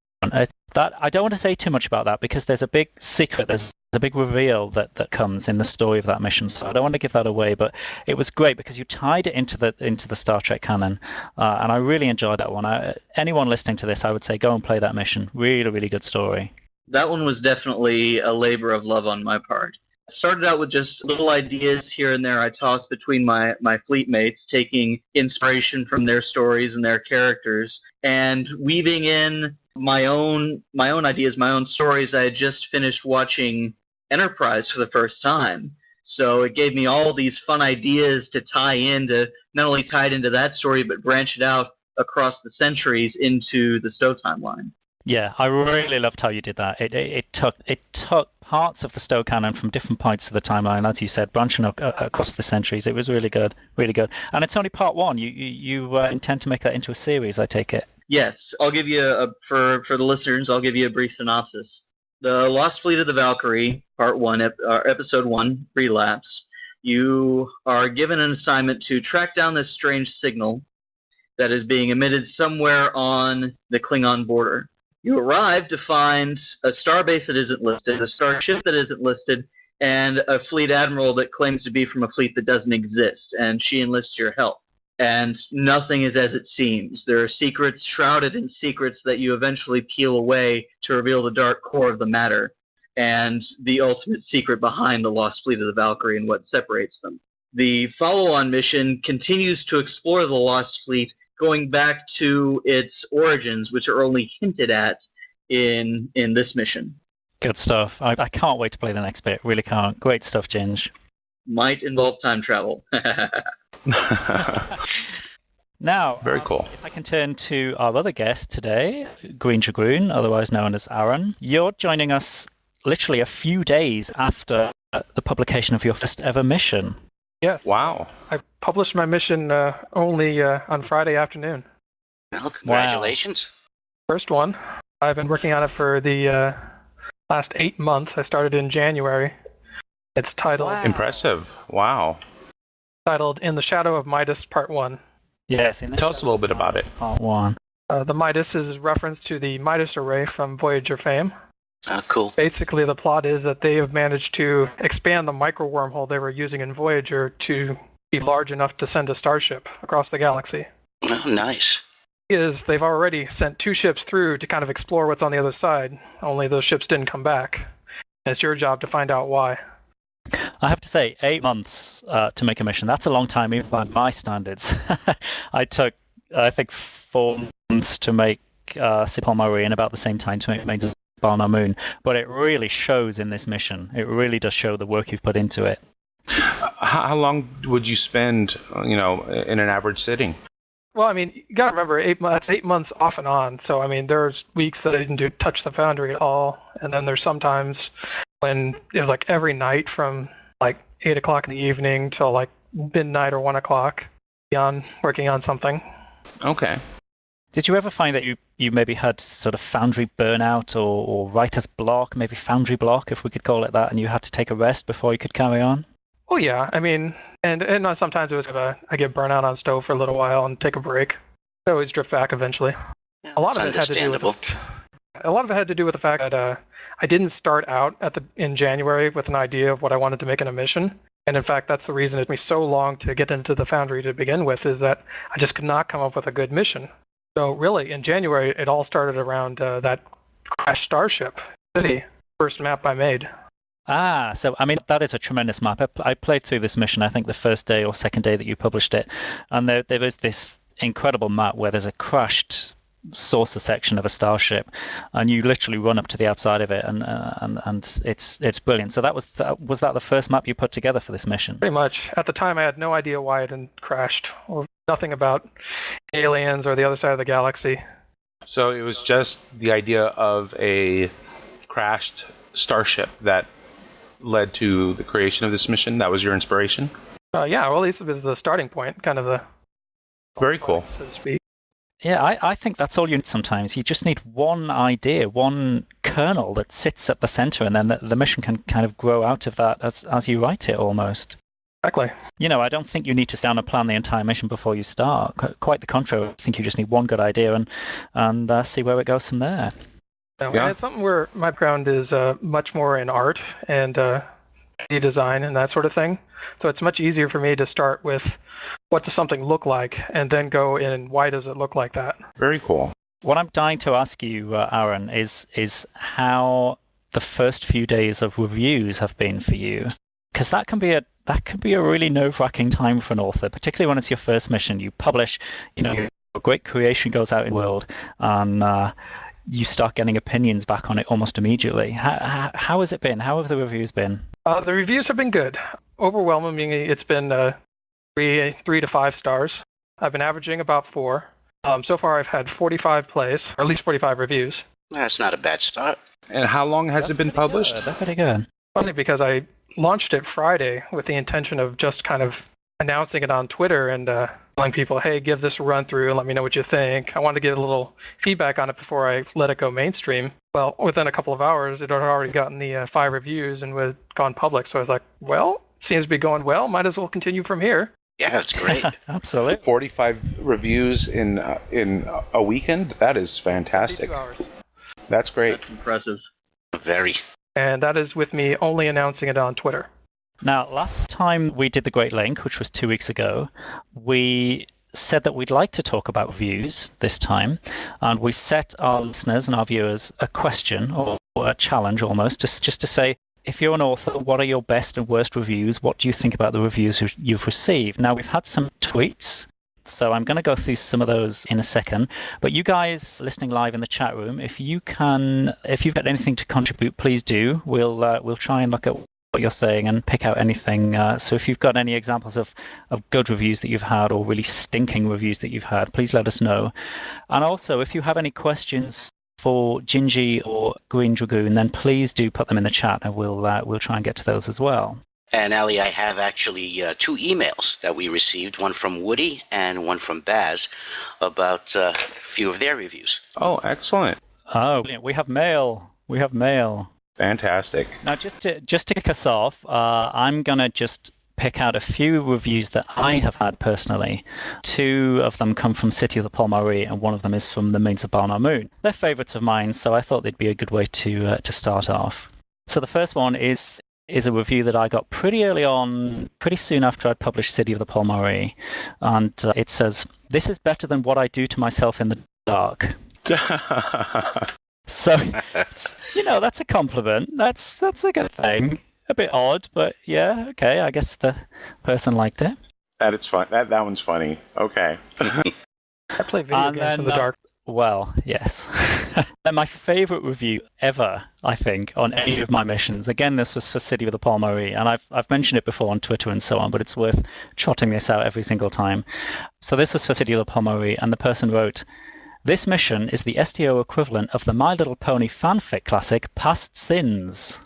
That I don't want to say too much about that because there's a big secret, there's a big reveal that comes in the story of that mission. So I don't want to give that away, but it was great because you tied it into the Star Trek canon, and I really enjoyed that one. Anyone listening to this, I would say go and play that mission. Really, really good story. That one was definitely a labor of love on my part. I started out with just little ideas here and there I tossed between my fleet mates, taking inspiration from their stories and their characters, and weaving in my own ideas, my own stories. I had just finished watching Enterprise for the first time, so it gave me all these fun ideas to tie into, not only tie it into that story, but branch it out across the centuries into the Stowe timeline. Yeah, I really loved how you did that. It took parts of the Stowe canon from different points of the timeline, as you said, branching across the centuries. It was really good, really good. And it's only part 1. You intend to make that into a series, I take it. Yes, I'll give you for the listeners, I'll give you a brief synopsis. The Lost Fleet of the Valkyrie, Part 1, Episode 1, Relapse. You are given an assignment to track down this strange signal that is being emitted somewhere on the Klingon border. You arrive to find a starbase that isn't listed, a starship that isn't listed, and a fleet admiral that claims to be from a fleet that doesn't exist, and she enlists your help. And nothing is as it seems. There are secrets shrouded in secrets that you eventually peel away to reveal the dark core of the matter and the ultimate secret behind the Lost Fleet of the Valkyrie and what separates them. The follow-on mission continues to explore the Lost Fleet, going back to its origins, which are only hinted at in this mission. Good stuff. I can't wait to play the next bit. Really can't. Great stuff, Ginge. Might involve time travel. Now, Very cool. If I can turn to our other guest today, GreenDragoon, otherwise known as Aaron. You're joining us literally a few days after the publication of your first ever mission. Yes. Wow. I published my mission only on Friday afternoon. Well, congratulations. First one. I've been working on it for the last 8 months. I started in January. It's titled Impressive. Wow. In the Shadow of Midas, Part 1. Yes. Tell us a little bit about it. Part 1. The Midas is reference to the Midas array from Voyager fame. Oh, cool. Basically, the plot is that they have managed to expand the micro wormhole they were using in Voyager to be large enough to send a starship across the galaxy. Oh, nice. They've already sent 2 ships through to kind of explore what's on the other side, only those ships didn't come back. And it's your job to find out why. I have to say, 8 months to make a mission. That's a long time, even by my standards. I took, I think, 4 months to make Sipol Marie and about the same time to make Barnard Moon. But it really shows in this mission. It really does show the work you've put into it. How long would you spend, in an average sitting? Well, I mean, you got to remember, 8 months, 8 months off and on. So, I mean, there's weeks that I didn't touch the Foundry at all. And then there's sometimes when it was like every night from like 8 o'clock in the evening till like midnight or 1 o'clock working on something. Okay. Did you ever find that you maybe had sort of Foundry burnout or writer's block, maybe Foundry block, if we could call it that, and you had to take a rest before you could carry on? Oh, yeah. I mean, and sometimes it was I get burnout on Stowe for a little while and take a break. I always drift back eventually. Yeah, A lot of it had to do with the fact that I didn't start out in January with an idea of what I wanted to make in a mission. And in fact, that's the reason it took me so long to get into the Foundry to begin with, is that I just could not come up with a good mission. So really, in January, it all started around that crashed starship city, first map I made. So I mean, that is a tremendous map. I played through this mission, I think the first day or second day that you published it, and there is this incredible map where there's a crashed saucer section of a starship, and you literally run up to the outside of it, and it's brilliant. So was that the first map you put together for this mission? Pretty much. At the time, I had no idea why it had crashed, or nothing about aliens or the other side of the galaxy. So it was just the idea of a crashed starship that led to the creation of this mission. That was your inspiration? Yeah, well, at least it was the starting point, kind of the... Very cool. So to speak. Yeah, I think that's all you need sometimes. You just need one idea, one kernel that sits at the center, and then the mission can kind of grow out of that as you write it almost. Exactly. I don't think you need to sit down and plan the entire mission before you start. Quite the contrary. I think you just need one good idea and see where it goes from there. Yeah. And it's something where my background is much more in art and design and that sort of thing. So it's much easier for me to start with what does something look like and then go in why does it look like that. Very cool. What I'm dying to ask you, Aaron, is how the first few days of reviews have been for you. Because that can be a really nerve-wracking time for an author, particularly when it's your first mission. You publish, your great creation goes out in the world, and you start getting opinions back on it almost immediately. How has it been? How have the reviews been? The reviews have been good. Overwhelmingly, it's been 3 to 5 stars. I've been averaging about 4. So far, I've had 45 plays, or at least 45 reviews. That's not a bad start. And how long has it been published? That's pretty good. Funny, because I launched it Friday with the intention of just kind of announcing it on Twitter and telling people, hey, give this a run through and let me know what you think. I wanted to get a little feedback on it before I let it go mainstream. Well, within a couple of hours, it had already gotten the 5 reviews and had gone public. So I was like, well, it seems to be going well. Might as well continue from here. Yeah, that's great. Absolutely. 45 reviews in a weekend? That is fantastic. 2 hours. That's great. That's impressive. Very. And that is with me only announcing it on Twitter. Now, last time we did the Great Link, which was 2 weeks ago, we said that we'd like to talk about reviews this time, and we set our listeners and our viewers a question, or a challenge almost, just to say, if you're an author, what are your best and worst reviews? What do you think about the reviews you've received? Now, we've had some tweets, so I'm going to go through some of those in a second. But you guys listening live in the chat room, if you've got anything to contribute, please do. We'll try and look at what you're saying and pick out anything. So if you've got any examples of good reviews that you've had or really stinking reviews that you've had, please let us know. And also, if you have any questions for Gingie or GreenDragoon, then please do put them in the chat, and we'll try and get to those as well. And Ali, I have actually 2 emails that we received, one from Woody and one from Baz, about a few of their reviews. Oh, excellent. Oh, brilliant. We have mail. Fantastic. Now, just to kick us off, I'm going to just pick out a few reviews that I have had personally. 2 of them come from City of the Palmarie, and one of them is from the Mains of Balnar Moon. They're favourites of mine, so I thought they'd be a good way to start off. So the first one is a review that I got pretty early on, pretty soon after I published City of the Palmarie, and it says, "This is better than what I do to myself in the dark." So, that's a compliment. That's a good thing. A bit odd, but yeah, okay. I guess the person liked it. That it's fun. That one's funny. Okay. I play video games in the dark. Well, yes. And my favourite review ever, I think, on any of my missions. Again, this was for City of the Palmarie, and I've mentioned it before on Twitter and so on, but it's worth trotting this out every single time. So this was for City of the Palmarie, and the person wrote, "This mission is the STO equivalent of the My Little Pony fanfic classic Past Sins."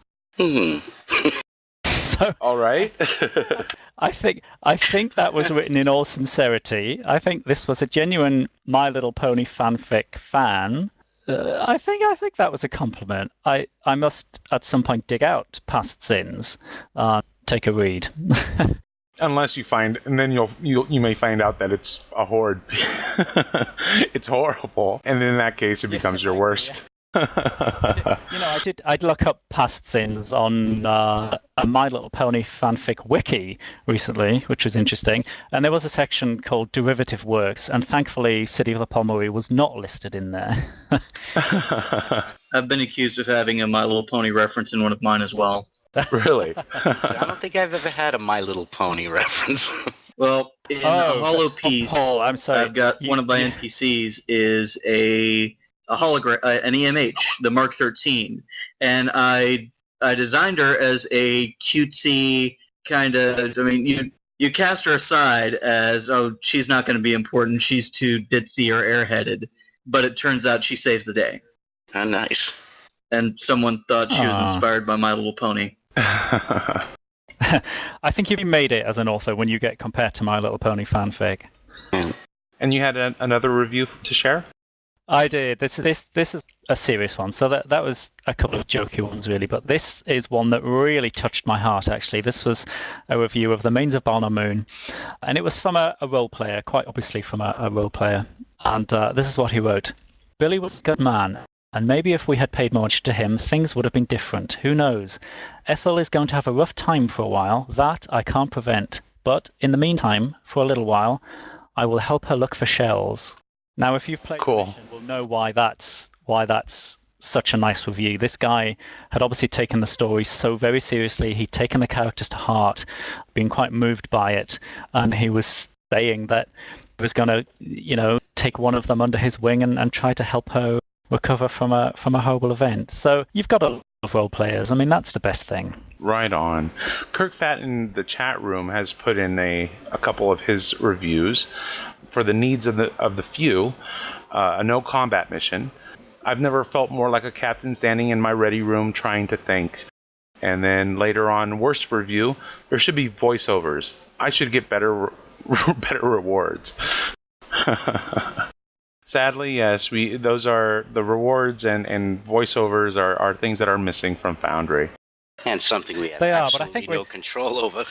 So, all right. I think that was written in all sincerity. I think this was a genuine My Little Pony fanfic fan. I think that was a compliment. I must at some point dig out Past Sins, take a read. Unless you find, and then you may find out that it's a horde. It's horrible, and in that case, it becomes your worst. I'd look up Past Sins on a My Little Pony fanfic wiki recently, which was interesting. And there was a section called Derivative Works, and thankfully City of the Palmarie was not listed in there. I've been accused of having a My Little Pony reference in one of mine as well. Really? I don't think I've ever had a My Little Pony reference. Well, in a hollow piece, I'm sorry. I've got one of my NPCs is a hologram, an EMH, the Mark 13, and I designed her as a cutesy kind of. I mean, you cast her aside as, oh, she's not going to be important, she's too ditzy or airheaded. but it turns out she saves the day. Oh, nice. And someone thought she was inspired by My Little Pony. I think you've made it as an author when you get compared to My Little Pony fanfic. And you had another review to share? I did. This is a serious one. So that was a couple of jokey ones, really. But this is one that really touched my heart, actually. This was a review of The Mains of Balna Moon. And it was from a role player, quite obviously from a role player. And this is what he wrote. Billy was a good man. And maybe if we had paid more attention to him, things would have been different. Who knows? Ethel is going to have a rough time for a while. That I can't prevent. But in the meantime, for a little while, I will help her look for shells. Now, if you've played the mission, we'll know why that's such a nice review. This guy had obviously taken the story so very seriously. He'd taken the characters to heart, been quite moved by it, and he was saying that he was going to, take one of them under his wing and try to help her recover from a horrible event. So you've got a lot of role players. I mean, that's the best thing. Right on. Kirk Fat in the chat room has put in a couple of his reviews for the needs of the few. A no combat mission. I've never felt more like a captain standing in my ready room trying to think. And then later on, worst review, there should be voiceovers. I should get better rewards. Sadly, yes, those are the rewards and voiceovers are things that are missing from Foundry. And something we have no control over.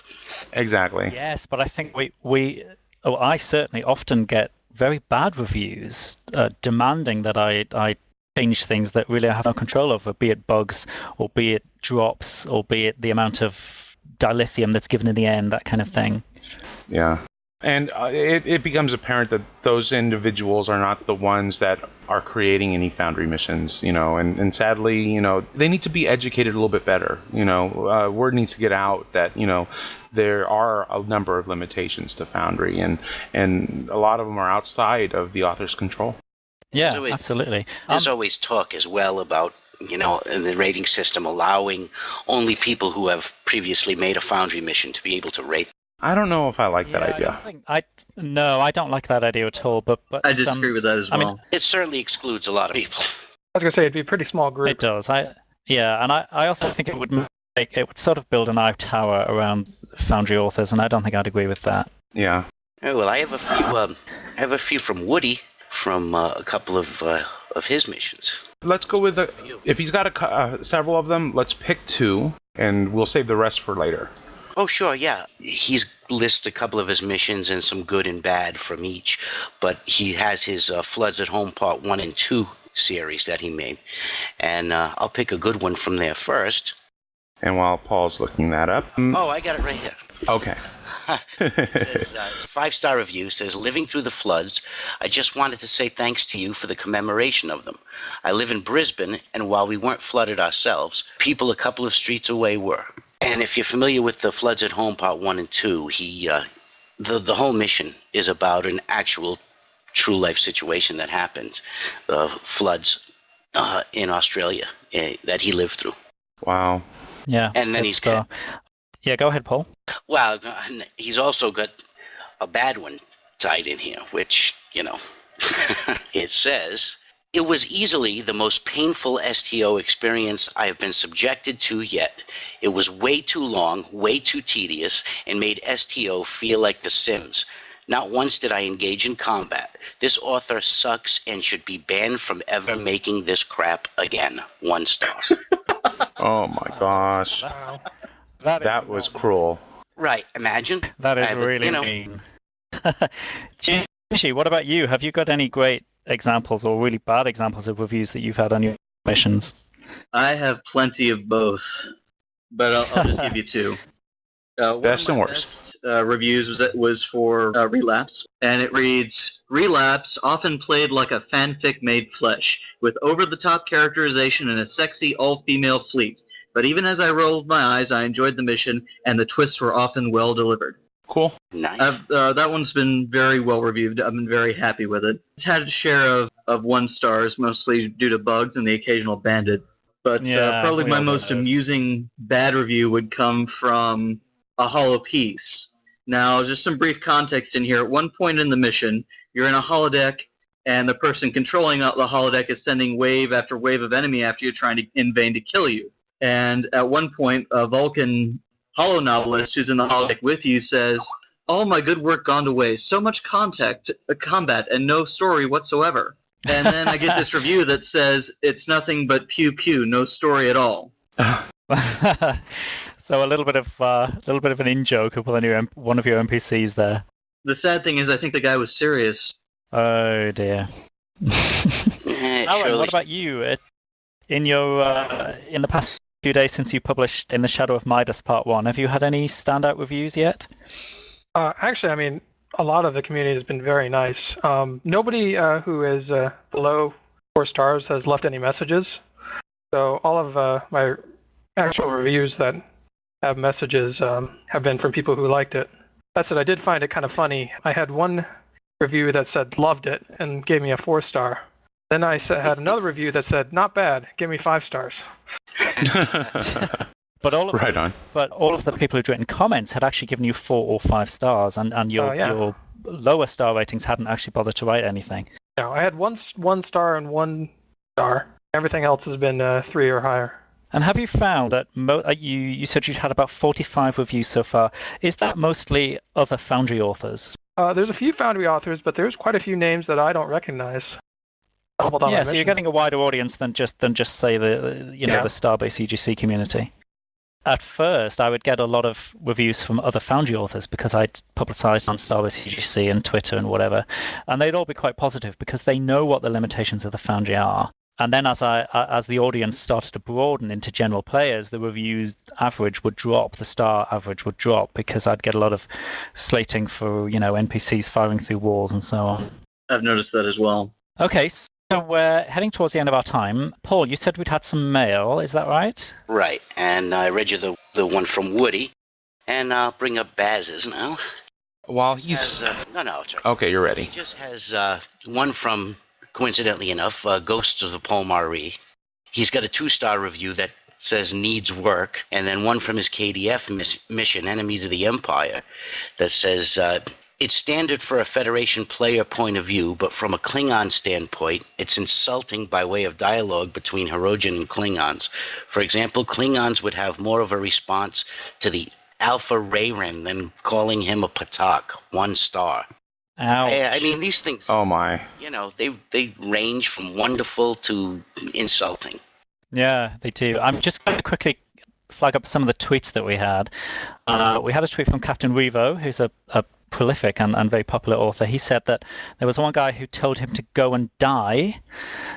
Exactly. Yes, but I think I certainly often get very bad reviews demanding that I change things that really I have no control over, be it bugs, or be it drops, or be it the amount of dilithium that's given in the end, that kind of thing. Yeah. And it becomes apparent that those individuals are not the ones that are creating any Foundry missions, and sadly, they need to be educated a little bit better. Word needs to get out that, there are a number of limitations to Foundry, and a lot of them are outside of the author's control. Yeah, absolutely. There's always talk as well about, in the rating system allowing only people who have previously made a Foundry mission to be able to rate. I don't know if I like that idea. I don't like that idea at all. But I disagree with that as well. I mean, it certainly excludes a lot of people. I was going to say it'd be a pretty small group. It does. And I also think it would sort of build an eye tower around Foundry authors, and I don't think I'd agree with that. Yeah. Oh, well, I have a few from Woody from a couple of his missions. Let's go with if he's got several of them. Let's pick two, and we'll save the rest for later. Oh, sure, yeah. He lists a couple of his missions and some good and bad from each, but he has his Floods at Home Part 1 and 2 series that he made. And I'll pick a good one from there first. And while Paul's looking that up... Oh, I got it right here. Okay. It says, it's a 5-star review. Says, living through the floods, I just wanted to say thanks to you for the commemoration of them. I live in Brisbane, and while we weren't flooded ourselves, people a couple of streets away were. And if you're familiar with the Floods at Home Part 1 and 2, the whole mission is about an actual true life situation that happened. The floods in Australia that he lived through. Wow. Yeah. And then yeah, go ahead, Paul. Well, he's also got a bad one tied in here, which, it says... It was easily the most painful STO experience I have been subjected to yet. It was way too long, way too tedious, and made STO feel like The Sims. Not once did I engage in combat. This author sucks and should be banned from ever making this crap again. 1 star. Oh my gosh. Wow. That was cruel. Right, imagine. That is really mean. Gingie, what about you? Have you got any great examples or really bad examples of reviews that you've had on your missions? I have plenty of both, but I'll just give you two. Best and worst. Reviews was for Relapse, and it reads, Relapse often played like a fanfic made flesh, with over-the-top characterization and a sexy all-female fleet. But even as I rolled my eyes, I enjoyed the mission, and the twists were often well delivered. Cool. Nice. That one's been very well reviewed. I've been very happy with it. It's had a share of 1 stars, mostly due to bugs and the occasional bandit. But probably my most amusing bad review would come from A Hollow Piece. Now, just some brief context in here. At one point in the mission, you're in a holodeck, and the person controlling the holodeck is sending wave after wave of enemy after you, trying to in vain to kill you. And at one point, a Vulcan holo novelist who's in the holodeck with you says, "All my good work gone to waste. So much combat and no story whatsoever." And then I get this review that says it's nothing but pew pew, no story at all. So a little bit of an in joke of one of your NPCs there. The sad thing is, I think the guy was serious. Oh dear. Alan, what about you? In the past few days since you published In the Shadow of Midas Part 1, have you had any standout reviews yet? Actually, I mean, a lot of the community has been very nice. Nobody who is below 4 stars has left any messages. So all of my actual reviews that have messages have been from people who liked it. That said, I did find it kind of funny. I had one review that said loved it and gave me a 4-star. Then I had another review that said not bad, give me 5 stars. But all of the people who'd written comments had actually given you 4 or 5 stars, and your lower star ratings hadn't actually bothered to write anything. No, I had one star and 1 star. Everything else has been 3 or higher. And have you found that you said you'd had about 45 reviews so far? Is that mostly other Foundry authors? There's a few Foundry authors, but there's quite a few names that I don't recognize. Yeah, so you're getting a wider audience than just say the Starbase EGC community. At first, I would get a lot of reviews from other Foundry authors because I'd publicized on Starbase EGC and Twitter and whatever, and they'd all be quite positive because they know what the limitations of the Foundry are. And then as the audience started to broaden into general players, the reviews average would drop, the star average would drop, because I'd get a lot of slating for, NPCs firing through walls and so on. I've noticed that as well. Okay, so we're heading towards the end of our time. Paul, you said we'd had some mail, is that right? Right, and I read you the one from Woody, and I'll bring up Baz's now. While he's... No, it's okay, you're ready. He just has one from... Coincidentally enough, Ghosts of the Paul Marie. He's got a 2-star review that says needs work, and then one from his KDF mission, Enemies of the Empire, that says it's standard for a Federation player point of view, but from a Klingon standpoint, it's insulting by way of dialogue between Hirogen and Klingons. For example, Klingons would have more of a response to the Alpha Rayran than calling him a Patak, 1 star. I mean, these things, oh my, they range from wonderful to insulting. Yeah, they do. I'm just going to quickly flag up some of the tweets that we had. We had a tweet from Captain Revo, who's a prolific and very popular author. He said that there was one guy who told him to go and die.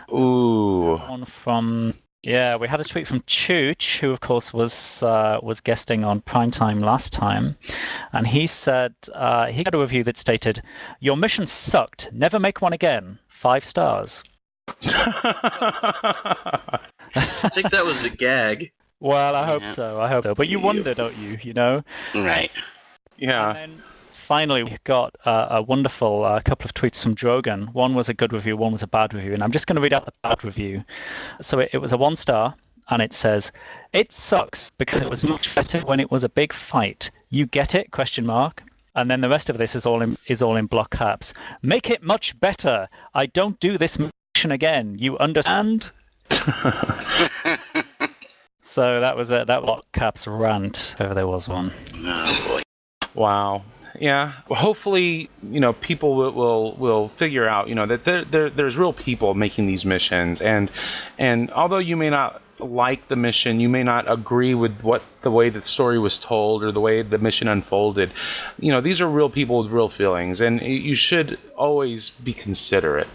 Ooh. One from... Yeah, we had a tweet from Chooch, who of course was guesting on Primetime last time, and he said he got a review that stated, "Your mission sucked. Never make one again. 5 stars." I think that was a gag. Well, I hope so. But you wonder, don't you? Right. Yeah. And then finally, we got a wonderful couple of tweets from Drogan. One was a good review, one was a bad review, and I'm just going to read out the bad review. So it was a 1 star, and it says, "It sucks because it was much better when it was a big fight. You get it? ? And then the rest of this is all in block caps. Make it much better. I don't do this mission again. You understand?" So that was a block caps rant, if ever there was one. Oh boy! Wow. Yeah. Well, hopefully, people will figure out, that there's real people making these missions, and although you may not like the mission, you may not agree with the way the story was told or the way the mission unfolded. These are real people with real feelings, and you should always be considerate,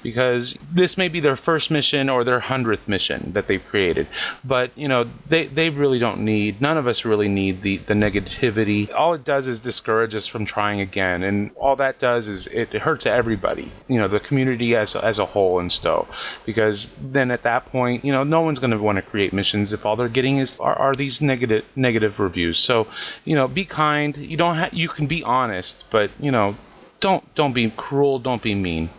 because this may be their first mission or their 100th mission that they've created, but they really don't need, none of us really need the negativity. All it does is discourage us from trying again, and all that does is it hurts everybody, the community as a whole in STO, because then at that point, no one's going to want to create missions if all they're getting are these negative reviews. So, be kind. You can be honest, but don't be cruel. Don't be mean.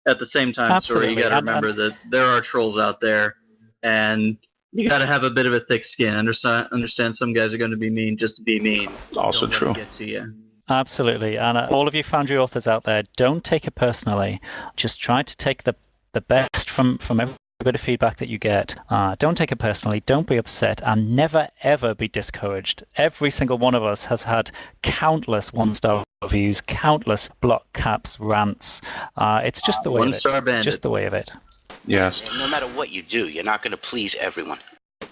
At the same time, Sorry, you got to remember that there are trolls out there, and you got to have a bit of a thick skin. Understand some guys are going to be mean just to be mean. Also true. Get to you. Absolutely. And all of you Foundry authors out there, don't take it personally. Just try to take the best from every bit of feedback that you get. Don't take it personally. Don't be upset, and never, ever be discouraged. Every single one of us has had countless one-star reviews, countless block caps, rants. It's just the way of it. One-star bandit. Just the way of it. Yes. No matter what you do, you're not going to please everyone.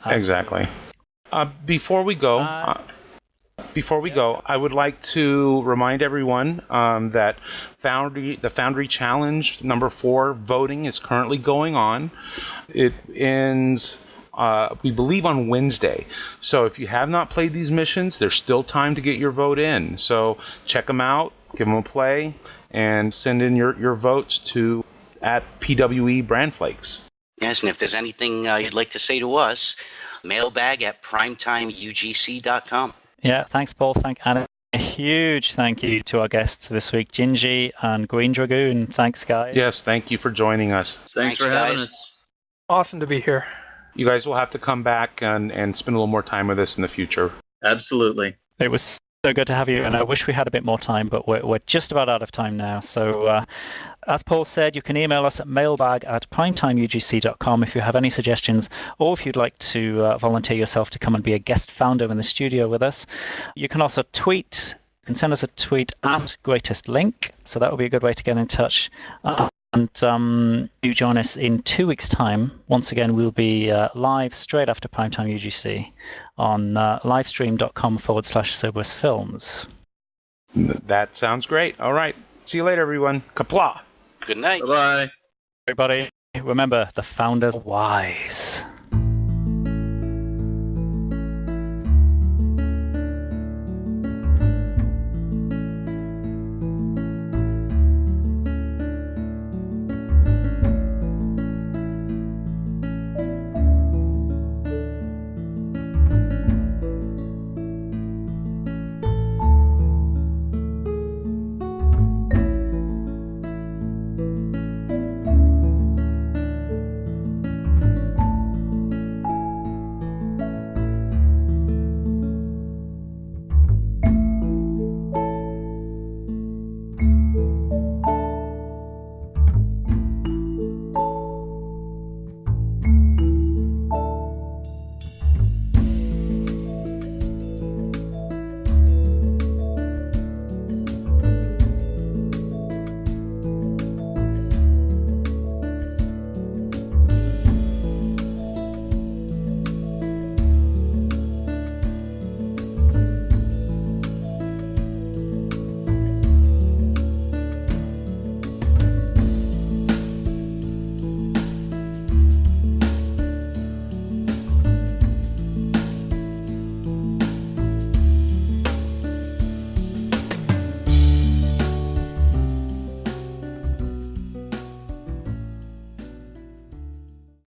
Exactly. Before we go, I would like to remind everyone that the Foundry Challenge #4 voting is currently going on. It ends, we believe, on Wednesday. So if you have not played these missions, there's still time to get your vote in. So check them out, give them a play, and send in your votes to @PWE Brandflakes. Yes, and if there's anything you'd like to say to us, mailbag at primetimeugc.com. Yeah, thanks, Paul. And a huge thank you to our guests this week, Gingie and GreenDragoon. Thanks, guys. Yes, thank you for joining us. Thanks for having us. Awesome to be here. You guys will have to come back and spend a little more time with us in the future. Absolutely. It was so good to have you, and I wish we had a bit more time, but we're just about out of time now. So, as Paul said, you can email us at mailbag@primetimeugc.com if you have any suggestions, or if you'd like to volunteer yourself to come and be a guest founder in the studio with us. You can also tweet. You can send us a tweet at @GreatestLink, so that would be a good way to get in touch. And do join us in 2 weeks' time. Once again, we'll be live straight after Primetime UGC on livestream.com/Cerberus Films. That sounds great. All right. See you later, everyone. Kapla. Good night. Bye-bye. Everybody, remember, the founders are wise.